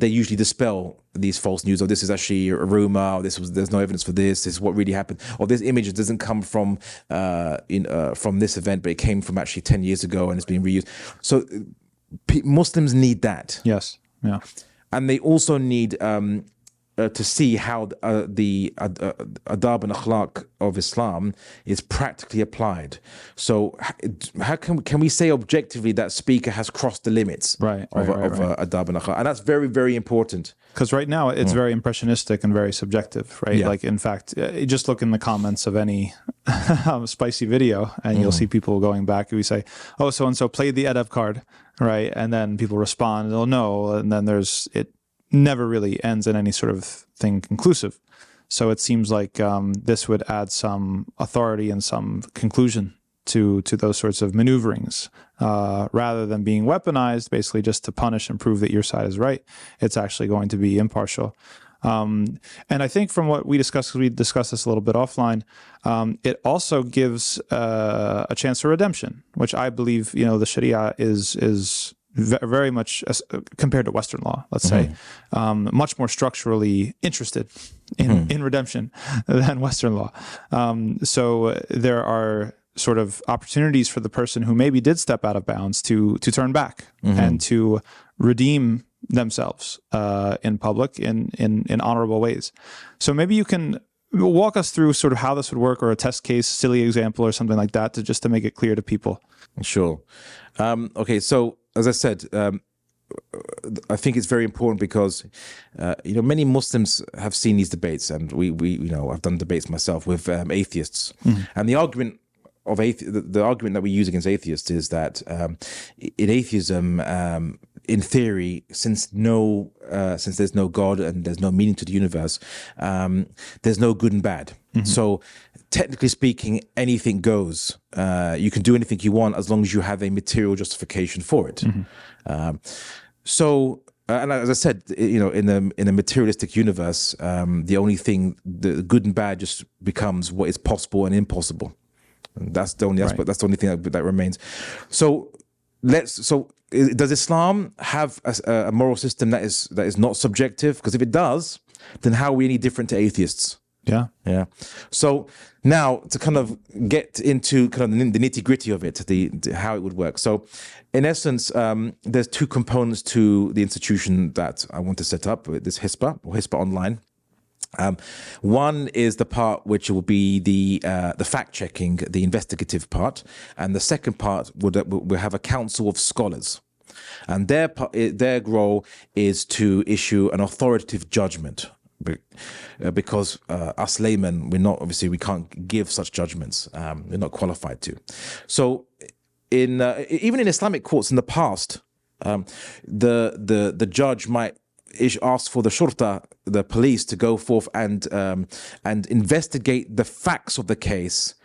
usually dispel these false news, or this is actually a rumor, or there's no evidence for this is what really happened, or this image doesn't come from this event, but it came from actually 10 years ago and it's been reused. So Muslims need that. Yes. Yeah. And they also need to see how the adab and akhlaq of Islam is practically applied. So how can we say objectively that speaker has crossed the limits of adab and akhlaq? And that's very, very important. Because right now it's very impressionistic and very subjective, right? Yeah. Like, in fact, just look in the comments of any spicy video and you'll see people going back. We say, oh, so-and-so played the adab card, right? And then people respond, oh, no. And then it never really ends in any sort of thing conclusive. So it seems like this would add some authority and some conclusion to those sorts of maneuverings, rather than being weaponized basically just to punish and prove that your side is right. It's actually going to be impartial. And I think from what we discussed this a little bit offline, it also gives a chance for redemption, which I believe, the Sharia is very much, compared to Western law, let's say, much more structurally interested in redemption than Western law. So there are sort of opportunities for the person who maybe did step out of bounds to turn back and to redeem themselves in public in honorable ways. So maybe you can walk us through sort of how this would work, or a test case, silly example or something like that, to make it clear to people. Sure. Okay, so as I said, I think it's very important because many Muslims have seen these debates, and I've done debates myself with atheists, and the argument that we use against atheists is that in atheism, in theory, since there's no God and there's no meaning to the universe, there's no good and bad. So technically speaking, anything goes. You can do anything you want as long as you have a material justification for it. And as I said, in a materialistic universe, the only thing, the good and bad, just becomes what is possible and impossible. And that's the only aspect. That's the only thing that remains. So does Islam have a moral system that is not subjective? Because if it does, then how are we any different to atheists? Yeah. So now to kind of get into kind of the nitty gritty of it, how it would work. So in essence, there's two components to the institution that I want to set up, this Hisba or Hisba Online. One is the part which will be the fact checking, the investigative part, and the second part will have a council of scholars, and their role is to issue an authoritative judgment. Because us laymen, we can't give such judgments. We're not qualified to. So, even in Islamic courts in the past, the judge might ask for the shurta, the police, to go forth and investigate the facts of the case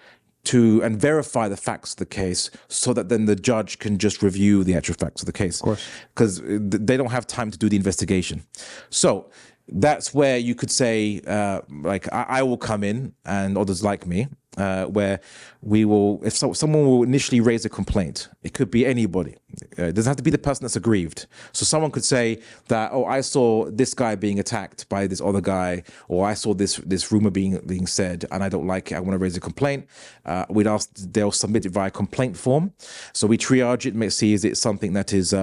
and verify the facts of the case, so that then the judge can just review the actual facts of the case. Of course, because they don't have time to do the investigation. So that's where you could say, I will come in, and others like me, where we will, if someone will initially raise a complaint, it could be anybody. It doesn't have to be the person that's aggrieved. So someone could say that, I saw this guy being attacked by this other guy, or I saw this rumor being said, and I don't like it. I want to raise a complaint. They'll submit it via complaint form. So we triage it, see is it something that is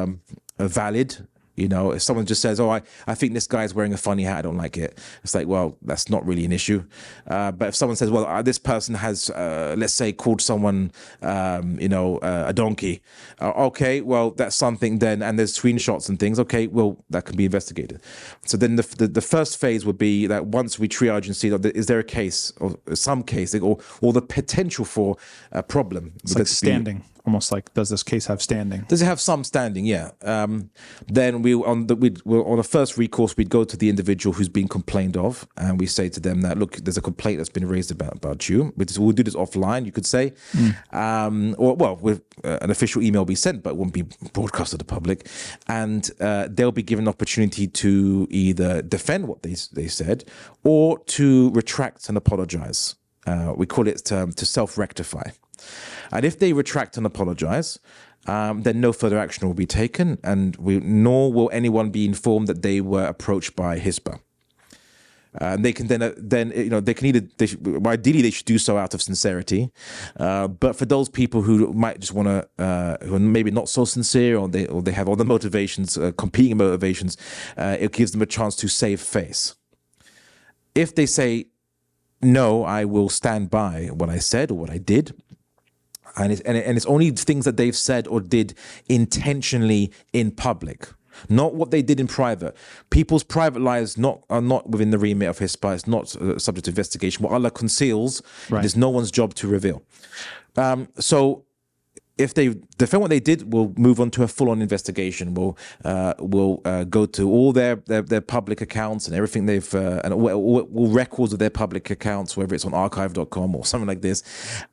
valid. If someone just says, I think this guy's wearing a funny hat, I don't like it. It's like, well, that's not really an issue. But if someone says, well, this person has, let's say, called someone, a donkey. Okay, well, that's something then, and there's screenshots and things. Okay, well, that can be investigated. So then the first phase would be that once we triage and see, is there a case or some case or the potential for a problem? It's like standing. almost like, does this case have standing? Does it have some standing? Yeah. Then on the first recourse, we'd go to the individual who's been complained of, and we say to them that, look, there's a complaint that's been raised about you. We'll do this offline, you could say, or with an official email be sent, but it won't be broadcast to the public, and they'll be given an opportunity to either defend what they said or to retract and apologize. We call it to self-rectify. And if they retract and apologize, then no further action will be taken, and nor will anyone be informed that they were approached by Hisba. They can ideally they should do so out of sincerity, but for those people who might just want to, who are maybe not so sincere, or they have other motivations, competing motivations, it gives them a chance to save face. If they say, no, I will stand by what I said or what I did, and it's only things that they've said or did intentionally in public, not what they did in private. People's private lives are not within the remit of Hisba. It's not subject to investigation. What Allah conceals, it is no one's job to reveal. So if they defend what they did, we'll move on to a full-on investigation. We'll go to all their public accounts and everything they've and all records of their public accounts, whether it's on archive.com or something like this,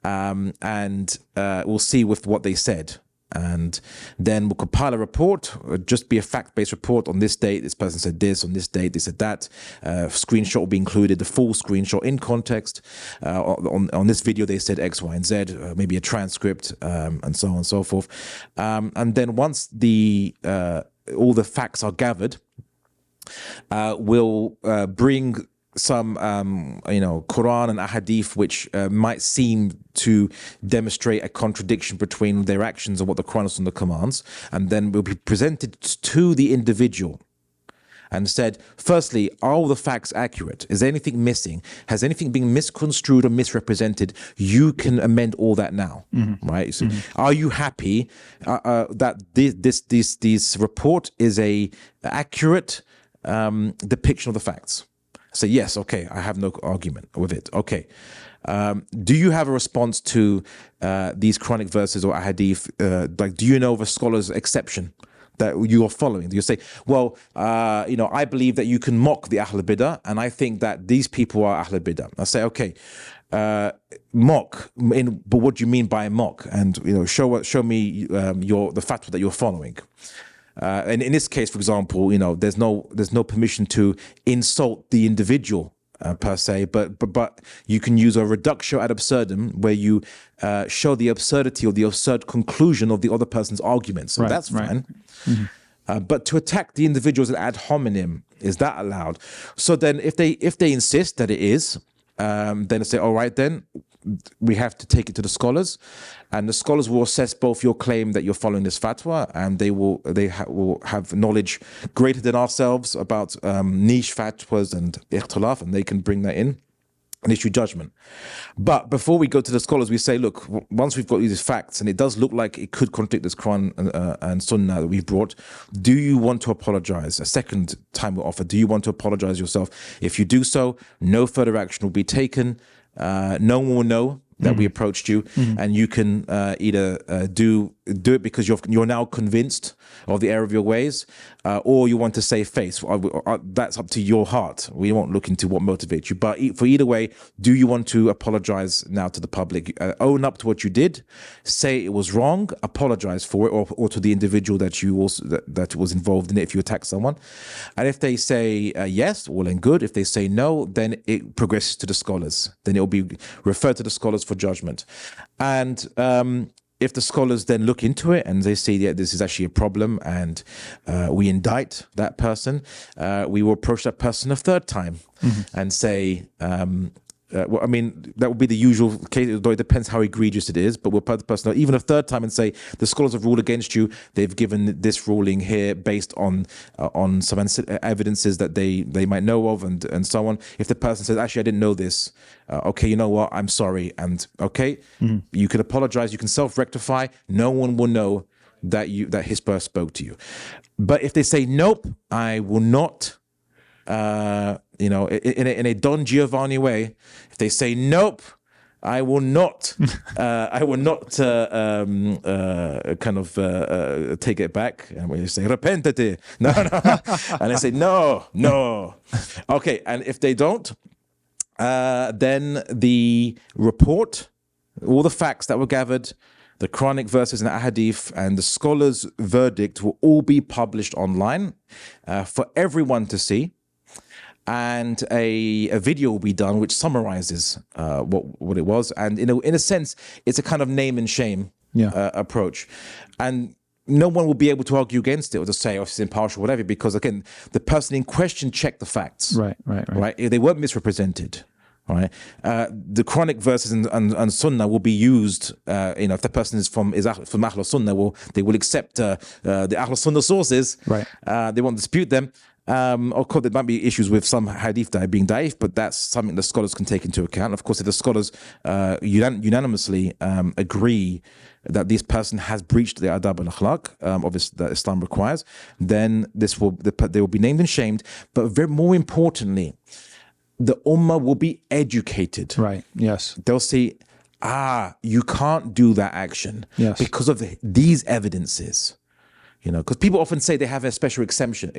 and we'll see with what they said. And then we'll compile a report, just be a fact-based report. On this date, this person said this. On this date, they said that. Screenshot will be included, the full screenshot in context. On this video, they said X, Y, and Z, maybe a transcript, and so on and so forth. And then once all the facts are gathered, we'll bring some Quran and ahadith which might seem to demonstrate a contradiction between their actions and what the Quran and Sunnah commands, and then will be presented to the individual and said, firstly, are all the facts accurate? Is there anything missing? Has anything been misconstrued or misrepresented? You can amend all that now, right? So are you happy that this report is a accurate depiction of the facts? Say yes, okay, I have no argument with it. Okay. Do you have a response to these Quranic verses or ahadith? Do you know of a scholar's exception that you are following? Do you say, well, I believe that you can mock the Ahl Bidah, and I think that these people are Ahl Bidah. I say, okay, mock, but what do you mean by mock? And show me the fatwa that you're following. And in this case, for example, there's no permission to insult the individual per se, but you can use a reductio ad absurdum where you show the absurdity or the absurd conclusion of the other person's argument. So that's fine. Mm-hmm. But to attack the individuals ad hominem, is that allowed? So then, if they insist that it is, then they say, all right, then we have to take it to the scholars, and the scholars will assess both your claim that you're following this fatwa, and they will have knowledge greater than ourselves about niche fatwas and ikhtilaf, and they can bring that in and issue judgment. But before we go to the scholars, we say, look, once we've got these facts, and it does look like it could contradict this Quran and Sunnah that we've brought, do you want to apologize? A second time we'll offer, do you want to apologize yourself? If you do so, no further action will be taken. No one will know that we approached you, and you can either do it because you're now convinced of the error of your ways, or you want to save face. That's up to your heart. We won't look into what motivates you, but for either way, do you want to apologize now to the public? Own up to what you did, say it was wrong, apologize for it, or to the individual that was involved in it if you attack someone. And if they say yes, well and good. If they say no, then it progresses to the scholars. Then it will be referred to the scholars for judgment. And if the scholars then look into it and they say, yeah, this is actually a problem, and we indict that person, we will approach that person a third time and say, that would be the usual case, though it depends how egregious it is, but we'll put the person even a third time and say, the scholars have ruled against you. They've given this ruling here based on some evidences that they might know of, and so on. If the person says, actually, I didn't know this, okay, you know what, I'm sorry, and okay, you can apologize, you can self-rectify, no one will know that Hisba spoke to you. But if they say, nope, I will not, in a Don Giovanni way, if they say, nope, I will not take it back. And we say, repentate. No. And they say, no. Okay, and if they don't, then the report, all the facts that were gathered, the Quranic verses and the Ahadith, and the scholars' verdict will all be published online for everyone to see. And a video will be done which summarizes what it was. And in a sense, it's a kind of name and shame approach. And no one will be able to argue against it or to say, oh, it's impartial, whatever, because, again, the person in question checked the facts. Right? They weren't misrepresented. Right, the Quranic verses and Sunnah will be used. If the person is from Ahl Sunnah, they will accept the Ahl Sunnah sources. Right, they won't dispute them. Of course, there might be issues with some hadith that are being daif, but that's something the scholars can take into account. Of course, if the scholars unanimously agree that this person has breached the adab and akhlaq, obviously that Islam requires, then they will be named and shamed. But more importantly, the ummah will be educated. Right. Yes. They'll say, you can't do that action because of these evidences. Because people often say they have a special exemption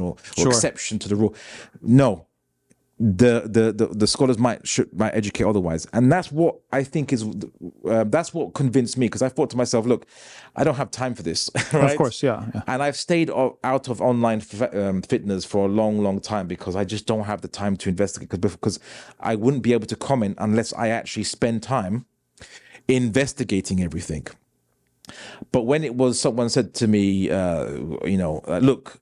or exception to the rule. No, the scholars might educate otherwise, and that's what I think is that's what convinced me. Because I thought to myself, look, I don't have time for this. Right? Of course, yeah. And I've stayed out of online fitness for a long time because I just don't have the time to investigate. Because I wouldn't be able to comment unless I actually spend time investigating everything. But when someone said to me, look,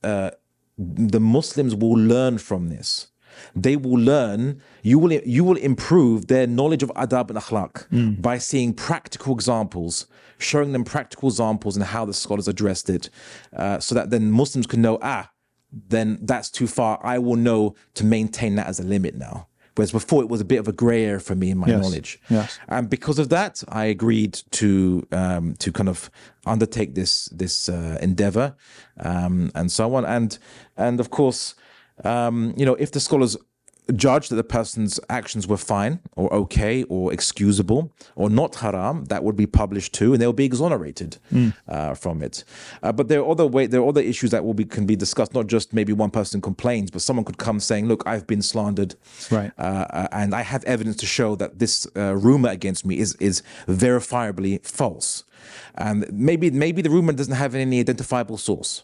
the Muslims will learn from this. They will learn. You will improve their knowledge of adab and akhlaq by seeing practical examples, showing them practical examples and how the scholars addressed it, so that then Muslims can know, then that's too far. I will know to maintain that as a limit now. Whereas before it was a bit of a grey area for me in my knowledge. Yes. And because of that, I agreed to kind of undertake this endeavor, and so on. And of course, if the scholars judge that the person's actions were fine or okay or excusable or not haram, that would be published too, and they'll be exonerated from it. But there are other issues that can be discussed. Not just maybe one person complains, but someone could come saying, "Look, I've been slandered, right? And I have evidence to show that this rumor against me is verifiably false." And maybe the rumor doesn't have any identifiable source.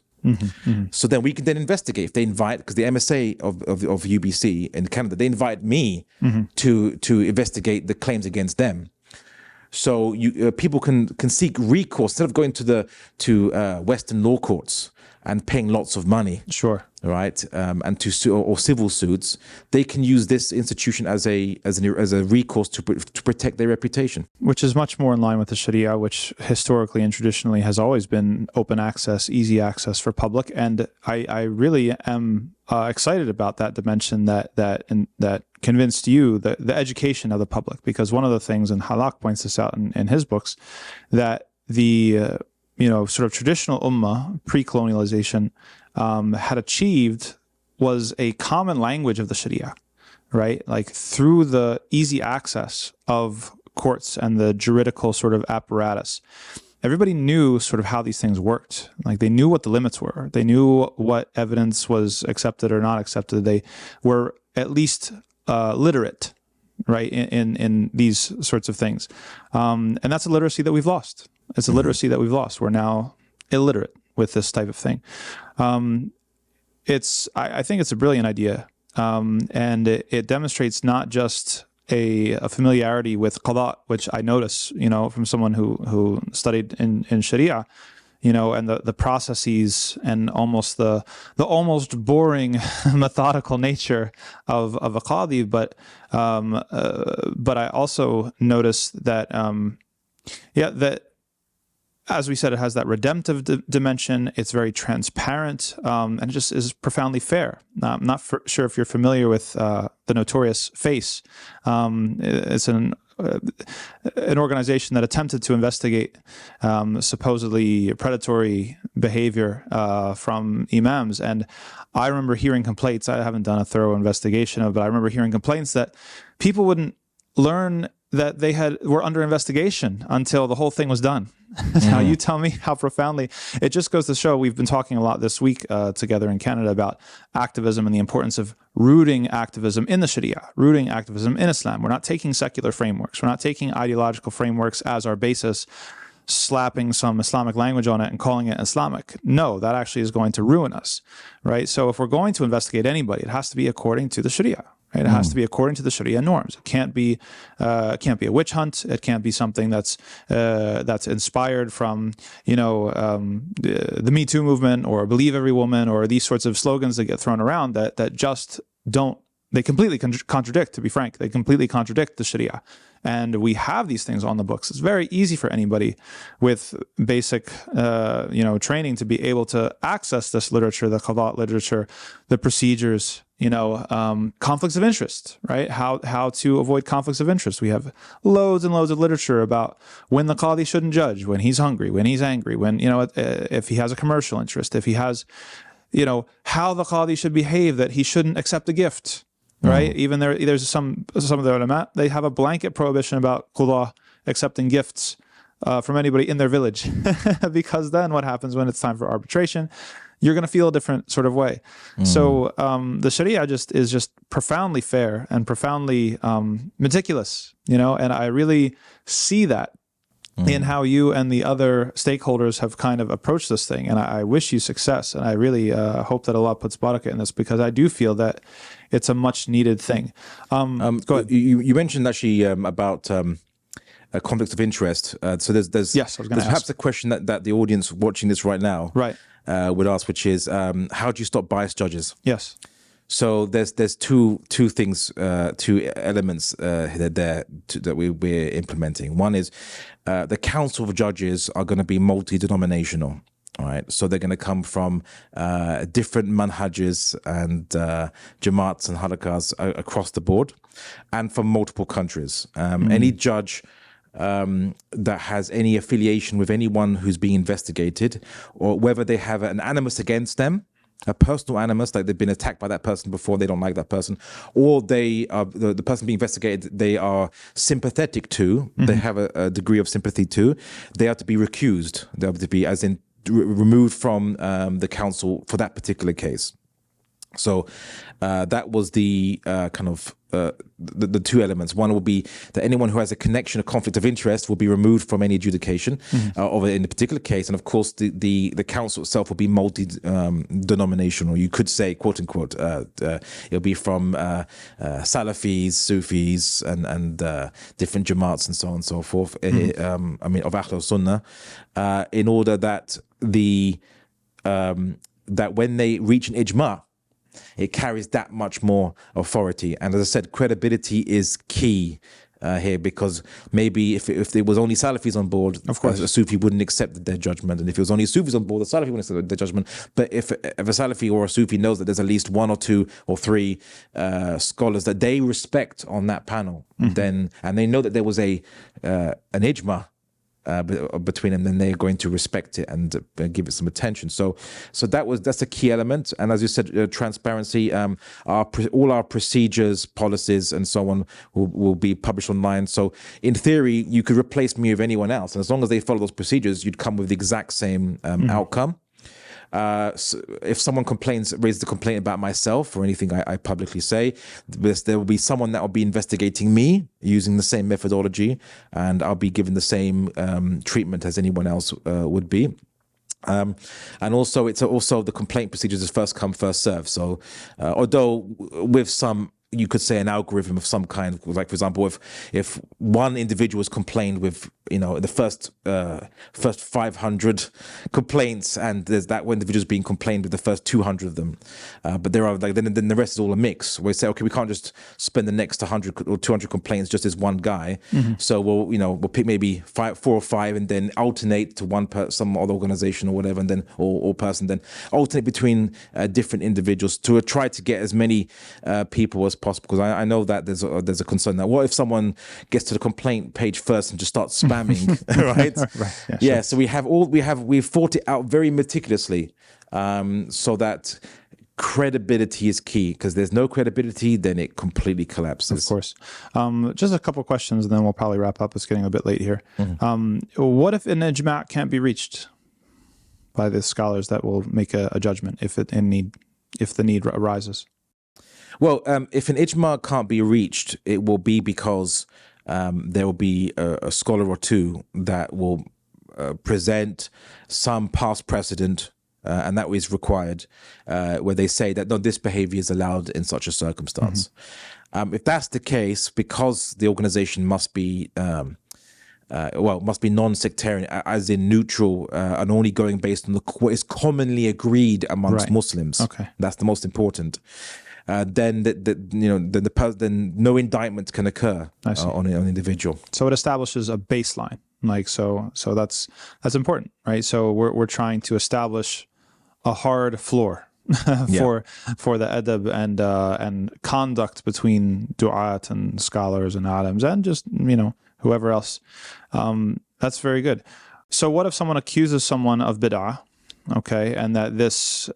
So then we can then investigate. If they invite, because the MSA of UBC in Canada, they invite me to investigate the claims against them. So people can seek recourse instead of going to Western law courts and paying lots of money. Sure. Right, and to sue or civil suits, they can use this institution as a recourse to protect their reputation, which is much more in line with the Sharia, which historically and traditionally has always been open access, easy access for public. And I really am excited about that dimension that convinced you the education of the public, because one of the things, and Halak points this out in his books, that the sort of traditional ummah pre-colonialization had achieved was a common language of the Sharia, right? Like through the easy access of courts and the juridical sort of apparatus, everybody knew sort of how these things worked. Like they knew what the limits were. They knew what evidence was accepted or not accepted. They were at least literate, right, in these sorts of things. And that's a literacy that we've lost. It's a literacy that we've lost. We're now illiterate with this type of thing. I think it's a brilliant idea. And it demonstrates not just a familiarity with qada, which I notice, from someone who studied in Sharia, and the processes and almost the almost boring methodical nature of a qadi, but I also notice that that, as we said, it has that redemptive dimension. It's very transparent, and it just is profoundly fair. I'm not sure if you're familiar with the notorious FACE. It's an organization that attempted to investigate supposedly predatory behavior from imams. And I remember hearing complaints. I haven't done a thorough investigation of it, but I remember hearing complaints that people wouldn't learn that they were under investigation until the whole thing was done. Now you tell me how profoundly. It just goes to show, we've been talking a lot this week together in Canada about activism and the importance of rooting activism in the Sharia, rooting activism in Islam. We're not taking secular frameworks. We're not taking ideological frameworks as our basis, slapping some Islamic language on it and calling it Islamic. No, that actually is going to ruin us, right? So if we're going to investigate anybody, it has to be according to the Sharia. Right? It has to be according to the Sharia norms. It can't be a witch hunt. It can't be something that's inspired from the Me Too movement or Believe Every Woman or these sorts of slogans that get thrown around that just don't. They completely contradict. To be frank, they completely contradict the Sharia. And we have these things on the books. It's very easy for anybody with basic, training to be able to access this literature, the qada literature, the procedures, conflicts of interest, right? How to avoid conflicts of interest. We have loads and loads of literature about when the qadi shouldn't judge, when he's hungry, when he's angry, when, if he has a commercial interest, if he has, how the qadi should behave, that he shouldn't accept a gift. Right? Even there's some of the ulama, they have a blanket prohibition about qada accepting gifts from anybody in their village, because then what happens when it's time for arbitration? You're going to feel a different sort of way. So the Sharia is just profoundly fair and profoundly meticulous, and I really see that in how you and the other stakeholders have kind of approached this thing. And I wish you success. And I really hope that Allah puts barakah in this, because I do feel that it's a much needed thing. Go ahead. You mentioned actually about conflicts of interest. So there's yes, I was there's perhaps a question that the audience watching this right now would ask, which is, how do you stop biased judges? Yes. So there's two things, two elements that we're implementing. One is the council of judges are going to be multi-denominational. All right, so they're going to come from different manhajes and jamaats and halakas across the board, and from multiple countries. Any judge that has any affiliation with anyone who's being investigated, or whether they have an animus against them, a personal animus, like they've been attacked by that person before, they don't like that person, or they are the person being investigated, they are sympathetic to, they have a degree of sympathy to, they are to be recused. They are to be, as in, removed from the council for that particular case. So that was the kind of the two elements. One will be that anyone who has a connection, a conflict of interest, will be removed from any adjudication of it in a particular case. And of course, the council itself will be multi-denominational. You could say, quote unquote, it'll be from Salafis, Sufis, and different Jamaats and so on and so forth. Of Ahl Sunnah, in order that that when they reach an ijma, it carries that much more authority. And as I said, credibility is key here, because maybe if there was only Salafis on board, of course, a Sufi wouldn't accept their judgment. And if it was only Sufis on board, the Salafi wouldn't accept their judgment. But if a Salafi or a Sufi knows that there's at least one or two or three scholars that they respect on that panel, then, and they know that there was an ijma between them, then they're going to respect it and give it some attention. So that's a key element. And as you said, transparency. All our procedures, policies, and so on will be published online. So in theory, you could replace me with anyone else, and as long as they follow those procedures, you'd come with the exact same outcome. So if someone raises a complaint about myself or anything I publicly say, there will be someone that will be investigating me using the same methodology, and I'll be given the same treatment as anyone else would be. And also, it's also the complaint procedures is first come, first serve. So although with some, you could say, an algorithm of some kind, like for example, if one individual has complained with, the first 500 complaints, and there's that one individual's being complained with the first 200 of them, but there are then the rest is all a mix. We say, okay, we can't just spend the next 100 or 200 complaints just as one guy. So we'll pick maybe 4 or 5, and then alternate to some other organization or whatever, and then or person, then alternate between different individuals to try to get as many people as possible. Because I know that there's a concern that what if someone gets to the complaint page first and just starts spamming, right? Right. Yeah. So we've fought it out very meticulously, so that credibility is key, because there's no credibility, then it completely collapses. Of course. Just a couple questions, and then we'll probably wrap up. It's getting a bit late here. What if an ijma' can't be reached by the scholars that will make a judgment if the need arises? Well, if an ijma can't be reached, it will be because there will be a scholar or two that will present some past precedent, and that is required, where they say that no, this behavior is allowed in such a circumstance. If that's the case, because the organization must be must be non-sectarian, as in neutral, and only going based on what is commonly agreed amongst Muslims. Okay, that's the most important. Then then no indictment can occur on an individual. So it establishes a baseline, like so that's important, right? So we're trying to establish a hard floor for the adab and conduct between du'at and scholars and alims and just whoever else. That's very good. So what if someone accuses someone of bid'ah? Okay, and that this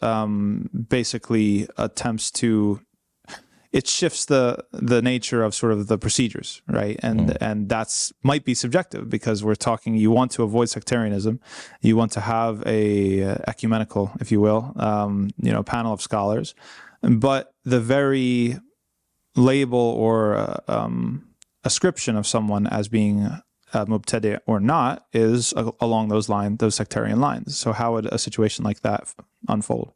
basically attempts to, it shifts the nature of sort of the procedures, right? And that's might be subjective, because we're talking, you want to avoid sectarianism, you want to have a ecumenical, if you will, panel of scholars, but the very label or ascription of someone as being mubtadi' or not is along those lines, those sectarian lines. So how would a situation like that unfold?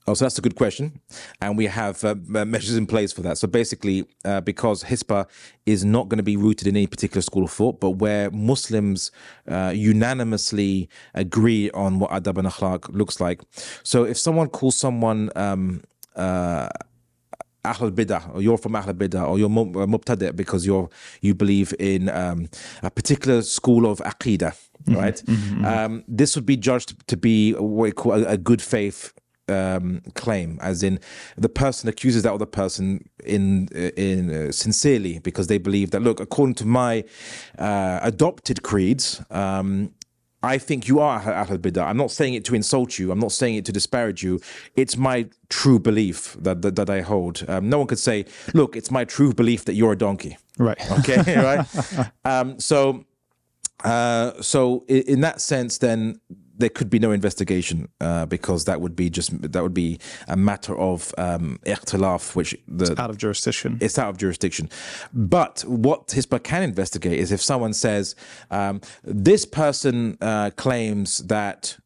Oh, so that's a good question. And we have measures in place for that. So basically, because Hisbah is not going to be rooted in any particular school of thought, but where Muslims unanimously agree on what adab and akhlaq looks like. So if someone calls someone Ahl Bidah, or you're from Ahl Bidah, or you're Mubtadi' because you believe in a particular school of Aqidah, right? This would be judged to be what we call a good faith claim, as in the person accuses that other person in sincerely, because they believe that, look, according to my adopted creeds, I think you are Ahl Bidah. I'm not saying it to insult you. I'm not saying it to disparage you. It's my true belief that I hold. No one could say, look, it's my true belief that you're a donkey. Right. Okay, right? So in that sense, then there could be no investigation, because that would be a matter of ikhtilaf, which it's out of jurisdiction. It's out of jurisdiction. But what Hisbah can investigate is if someone says this person claims that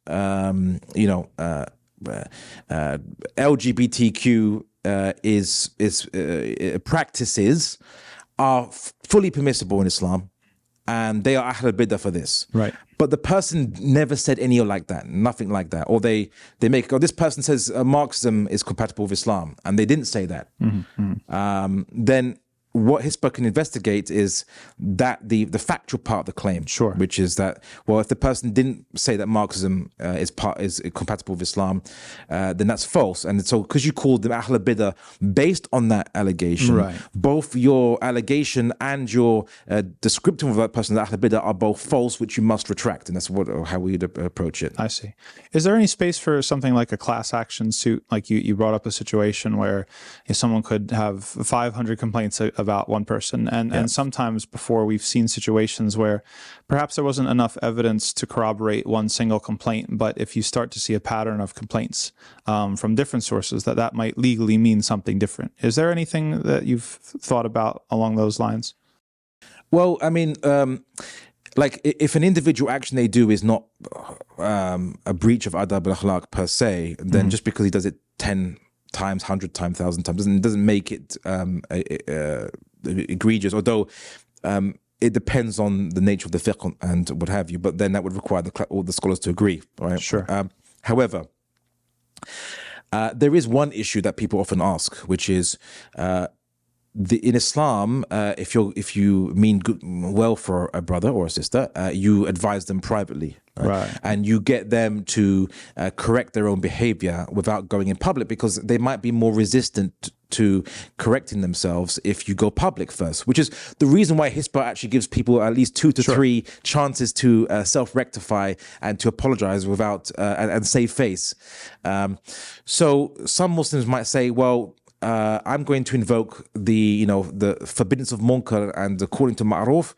LGBTQ practices are fully permissible in Islam, and they are Ahl Bidah for this. Right. But the person never said any like that, nothing like that. Or they make, this person says Marxism is compatible with Islam, and they didn't say that. Then what Hisbah can investigate is that the factual part of the claim, which is that, well, if the person didn't say that Marxism is compatible with Islam, then that's false. And so, because you called them Ahl Bidah based on that allegation, both your allegation and your description of that person as Ahl Bidah are both false, which you must retract. And that's how we'd approach it. I see. Is there any space for something like a class action suit? Like you brought up a situation where someone could have 500 complaints about one person, and sometimes before we've seen situations where perhaps there wasn't enough evidence to corroborate one single complaint, but if you start to see a pattern of complaints from different sources, that might legally mean something different. Is there anything that you've thought about along those lines? Well, I mean, like if an individual action they do is not a breach of adab al-akhlaq per se, then just because he does it 10 times, 100 times, 1,000 times doesn't make it egregious, although it depends on the nature of the fiqh and what have you, but then that would require all the scholars to agree, right? Sure. However, there is one issue that people often ask, which is in Islam, if you mean well for a brother or a sister, you advise them privately. Right. And you get them to correct their own behavior without going in public, because they might be more resistant to correcting themselves if you go public first, which is the reason why Hisba actually gives people at least 2 to 3 chances to self-rectify and to apologize without and save face. So some Muslims might say, well, I'm going to invoke the forbiddance of munkar and according to ma'ruf,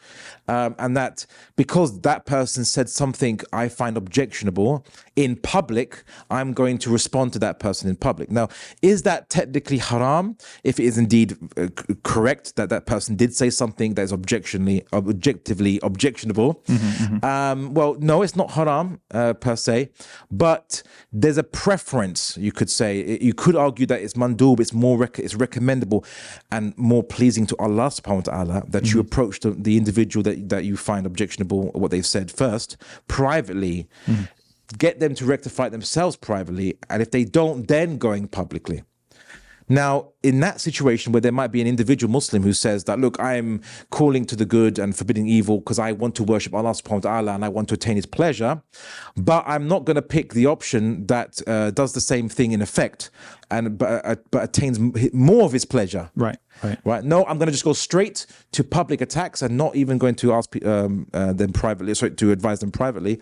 and that because that person said something I find objectionable in public, I'm going to respond to that person in public. Now, is that technically haram if it is indeed correct that that person did say something that is objectively objectionable? Well, no, it's not haram per se, but there's a preference, you could say. You could argue that it's mandub, it's recommendable and more pleasing to Allah subhanahu wa ta'ala that you approach the individual that you find objectionable, what they've said first, privately, get them to rectify themselves privately, and if they don't, then going publicly. Now, in that situation where there might be an individual Muslim who says that, look, I'm calling to the good and forbidding evil because I want to worship Allah subhanahu wa ta'ala and I want to attain his pleasure, but I'm not going to pick the option that does the same thing in effect but attains more of his pleasure. Right. No, I'm going to just go straight to public attacks and not even going to ask them privately, to advise them privately.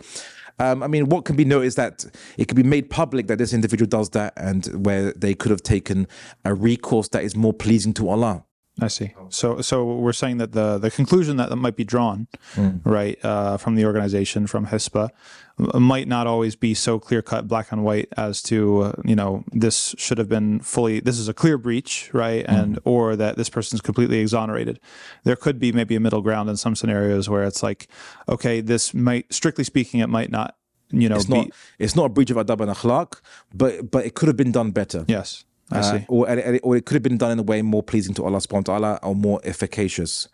I mean, what can be noted is that it can be made public that this individual does that, and where they could have taken a recourse that is more pleasing to Allah. I see. So we're saying that the conclusion that might be drawn, right, from the organization, from Hisba, might not always be so clear cut, black and white, as to this should have been this is a clear breach, right, and or that this person's completely exonerated. There could be maybe a middle ground in some scenarios where it's like, okay, this might, strictly speaking, it might not, it's not a breach of adab and akhlaq, but it could have been done better. Yes. I see. Or it could have been done in a way more pleasing to Allah subhanahu wa ta'ala or more efficacious,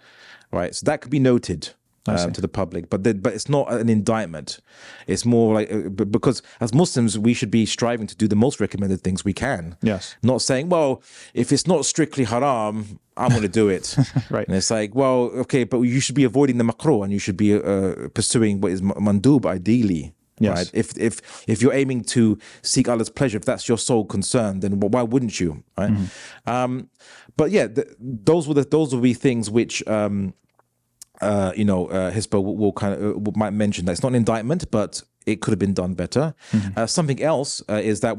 right? So that could be noted to the public, but it's not an indictment. It's more like, because as Muslims, we should be striving to do the most recommended things we can. Yes. Not saying, well, if it's not strictly haram, I'm going to do it. Right. And it's like, well, okay, but you should be avoiding the makruh and you should be pursuing what is mandub ideally. Yes. Right. If you're aiming to seek Allah's pleasure, if that's your sole concern, then why wouldn't you? Right. But yeah, those will be things which Hisba will might mention that it's not an indictment, but it could have been done better. Something else is that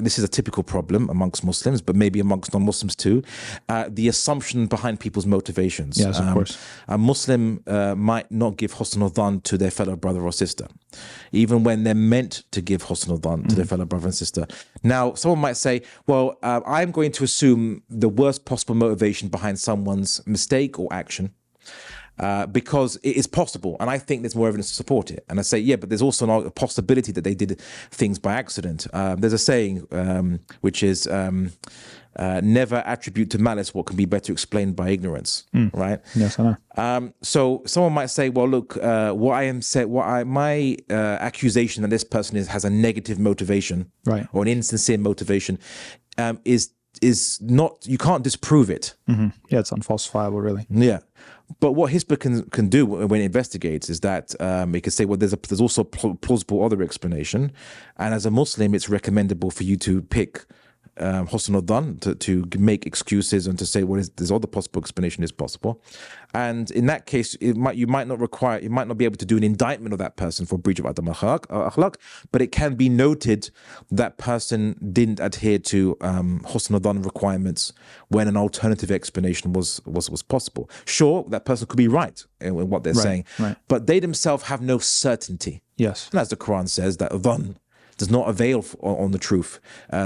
this is a typical problem amongst Muslims, but maybe amongst non-Muslims too, the assumption behind people's motivations. Yes, of course. A Muslim might not give husn al-dhan to their fellow brother or sister, even when they're meant to give husn al-dhan to their fellow brother and sister. Now, someone might say, well, I'm going to assume the worst possible motivation behind someone's mistake or action, because it is possible, and I think there's more evidence to support it. And I say, yeah, but there's also a possibility that they did things by accident. There's a saying which is, never attribute to malice what can be better explained by ignorance, right? Yes, I know. So someone might say, well, look, my accusation that this person has a negative motivation, right, or an insincere motivation, is not, you can't disprove it. Yeah, it's unfalsifiable, really. Yeah. But what Hisba can do when it investigates is that it can say, well, there's also plausible other explanation, and as a Muslim, it's recommendable for you to pick husn al-dhan, to make excuses and to say, well, this other possible explanation is possible. And in that case, you might not be able to do an indictment of that person for breach of adab akhlaq, but it can be noted that person didn't adhere to husn al-dhan requirements when an alternative explanation was possible. Sure, that person could be right in what they're saying, but they themselves have no certainty. Yes. And as the Quran says, that dhan does not avail on the truth.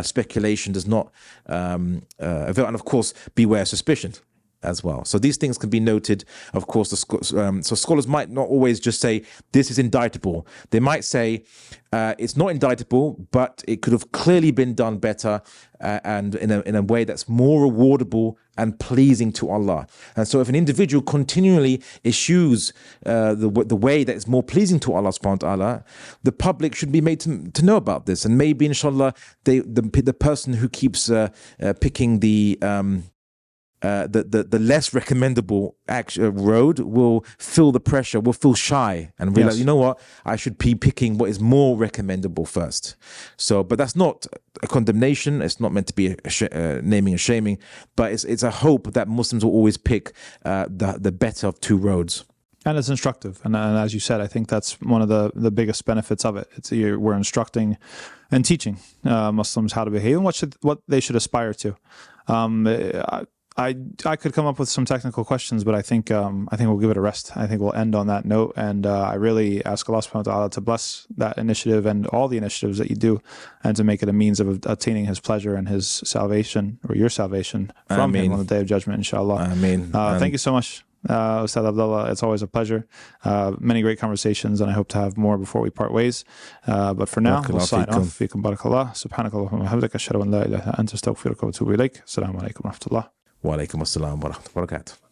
Speculation does not avail. And of course, beware suspicion as well. So these things can be noted. Of course, so scholars might not always just say, this is indictable. They might say, it's not indictable, but it could have clearly been done better and in a way that's more rewardable and pleasing to Allah. And so if an individual continually eschews the way that is more pleasing to Allah subhanahu wa ta'ala, the public should be made to know about this. And maybe, inshallah, the person who keeps picking the the less recommendable road will feel the pressure, will feel shy, and realize, you know what, I should be picking what is more recommendable first. So, but that's not a condemnation. It's not meant to be naming and shaming, but it's a hope that Muslims will always pick the better of two roads. And it's instructive. And as you said, I think that's one of the biggest benefits of it. We're instructing and teaching Muslims how to behave and what they should aspire to. I could come up with some technical questions, but I think we'll give it a rest. I think we'll end on that note. And I really ask Allah subhanahu wa ta'ala to bless that initiative and all the initiatives that you do, and to make it a means of attaining His pleasure and His salvation, or your salvation from Him on the Day of Judgment, inshallah. Ameen. Thank you so much, Ustad Abdullah. It's always a pleasure. Many great conversations, and I hope to have more before we part ways. But for now, we'll sign off. Fikum barakallah. Subhanakallahumma wa bihamdika. Ashhadu an la ilaha illa anta astaghfiruka wa atubu ilaik. Assalamu alaikum wa rahmatullah. Wa alaikum assalam wa rahmatullahi wa barakatuh.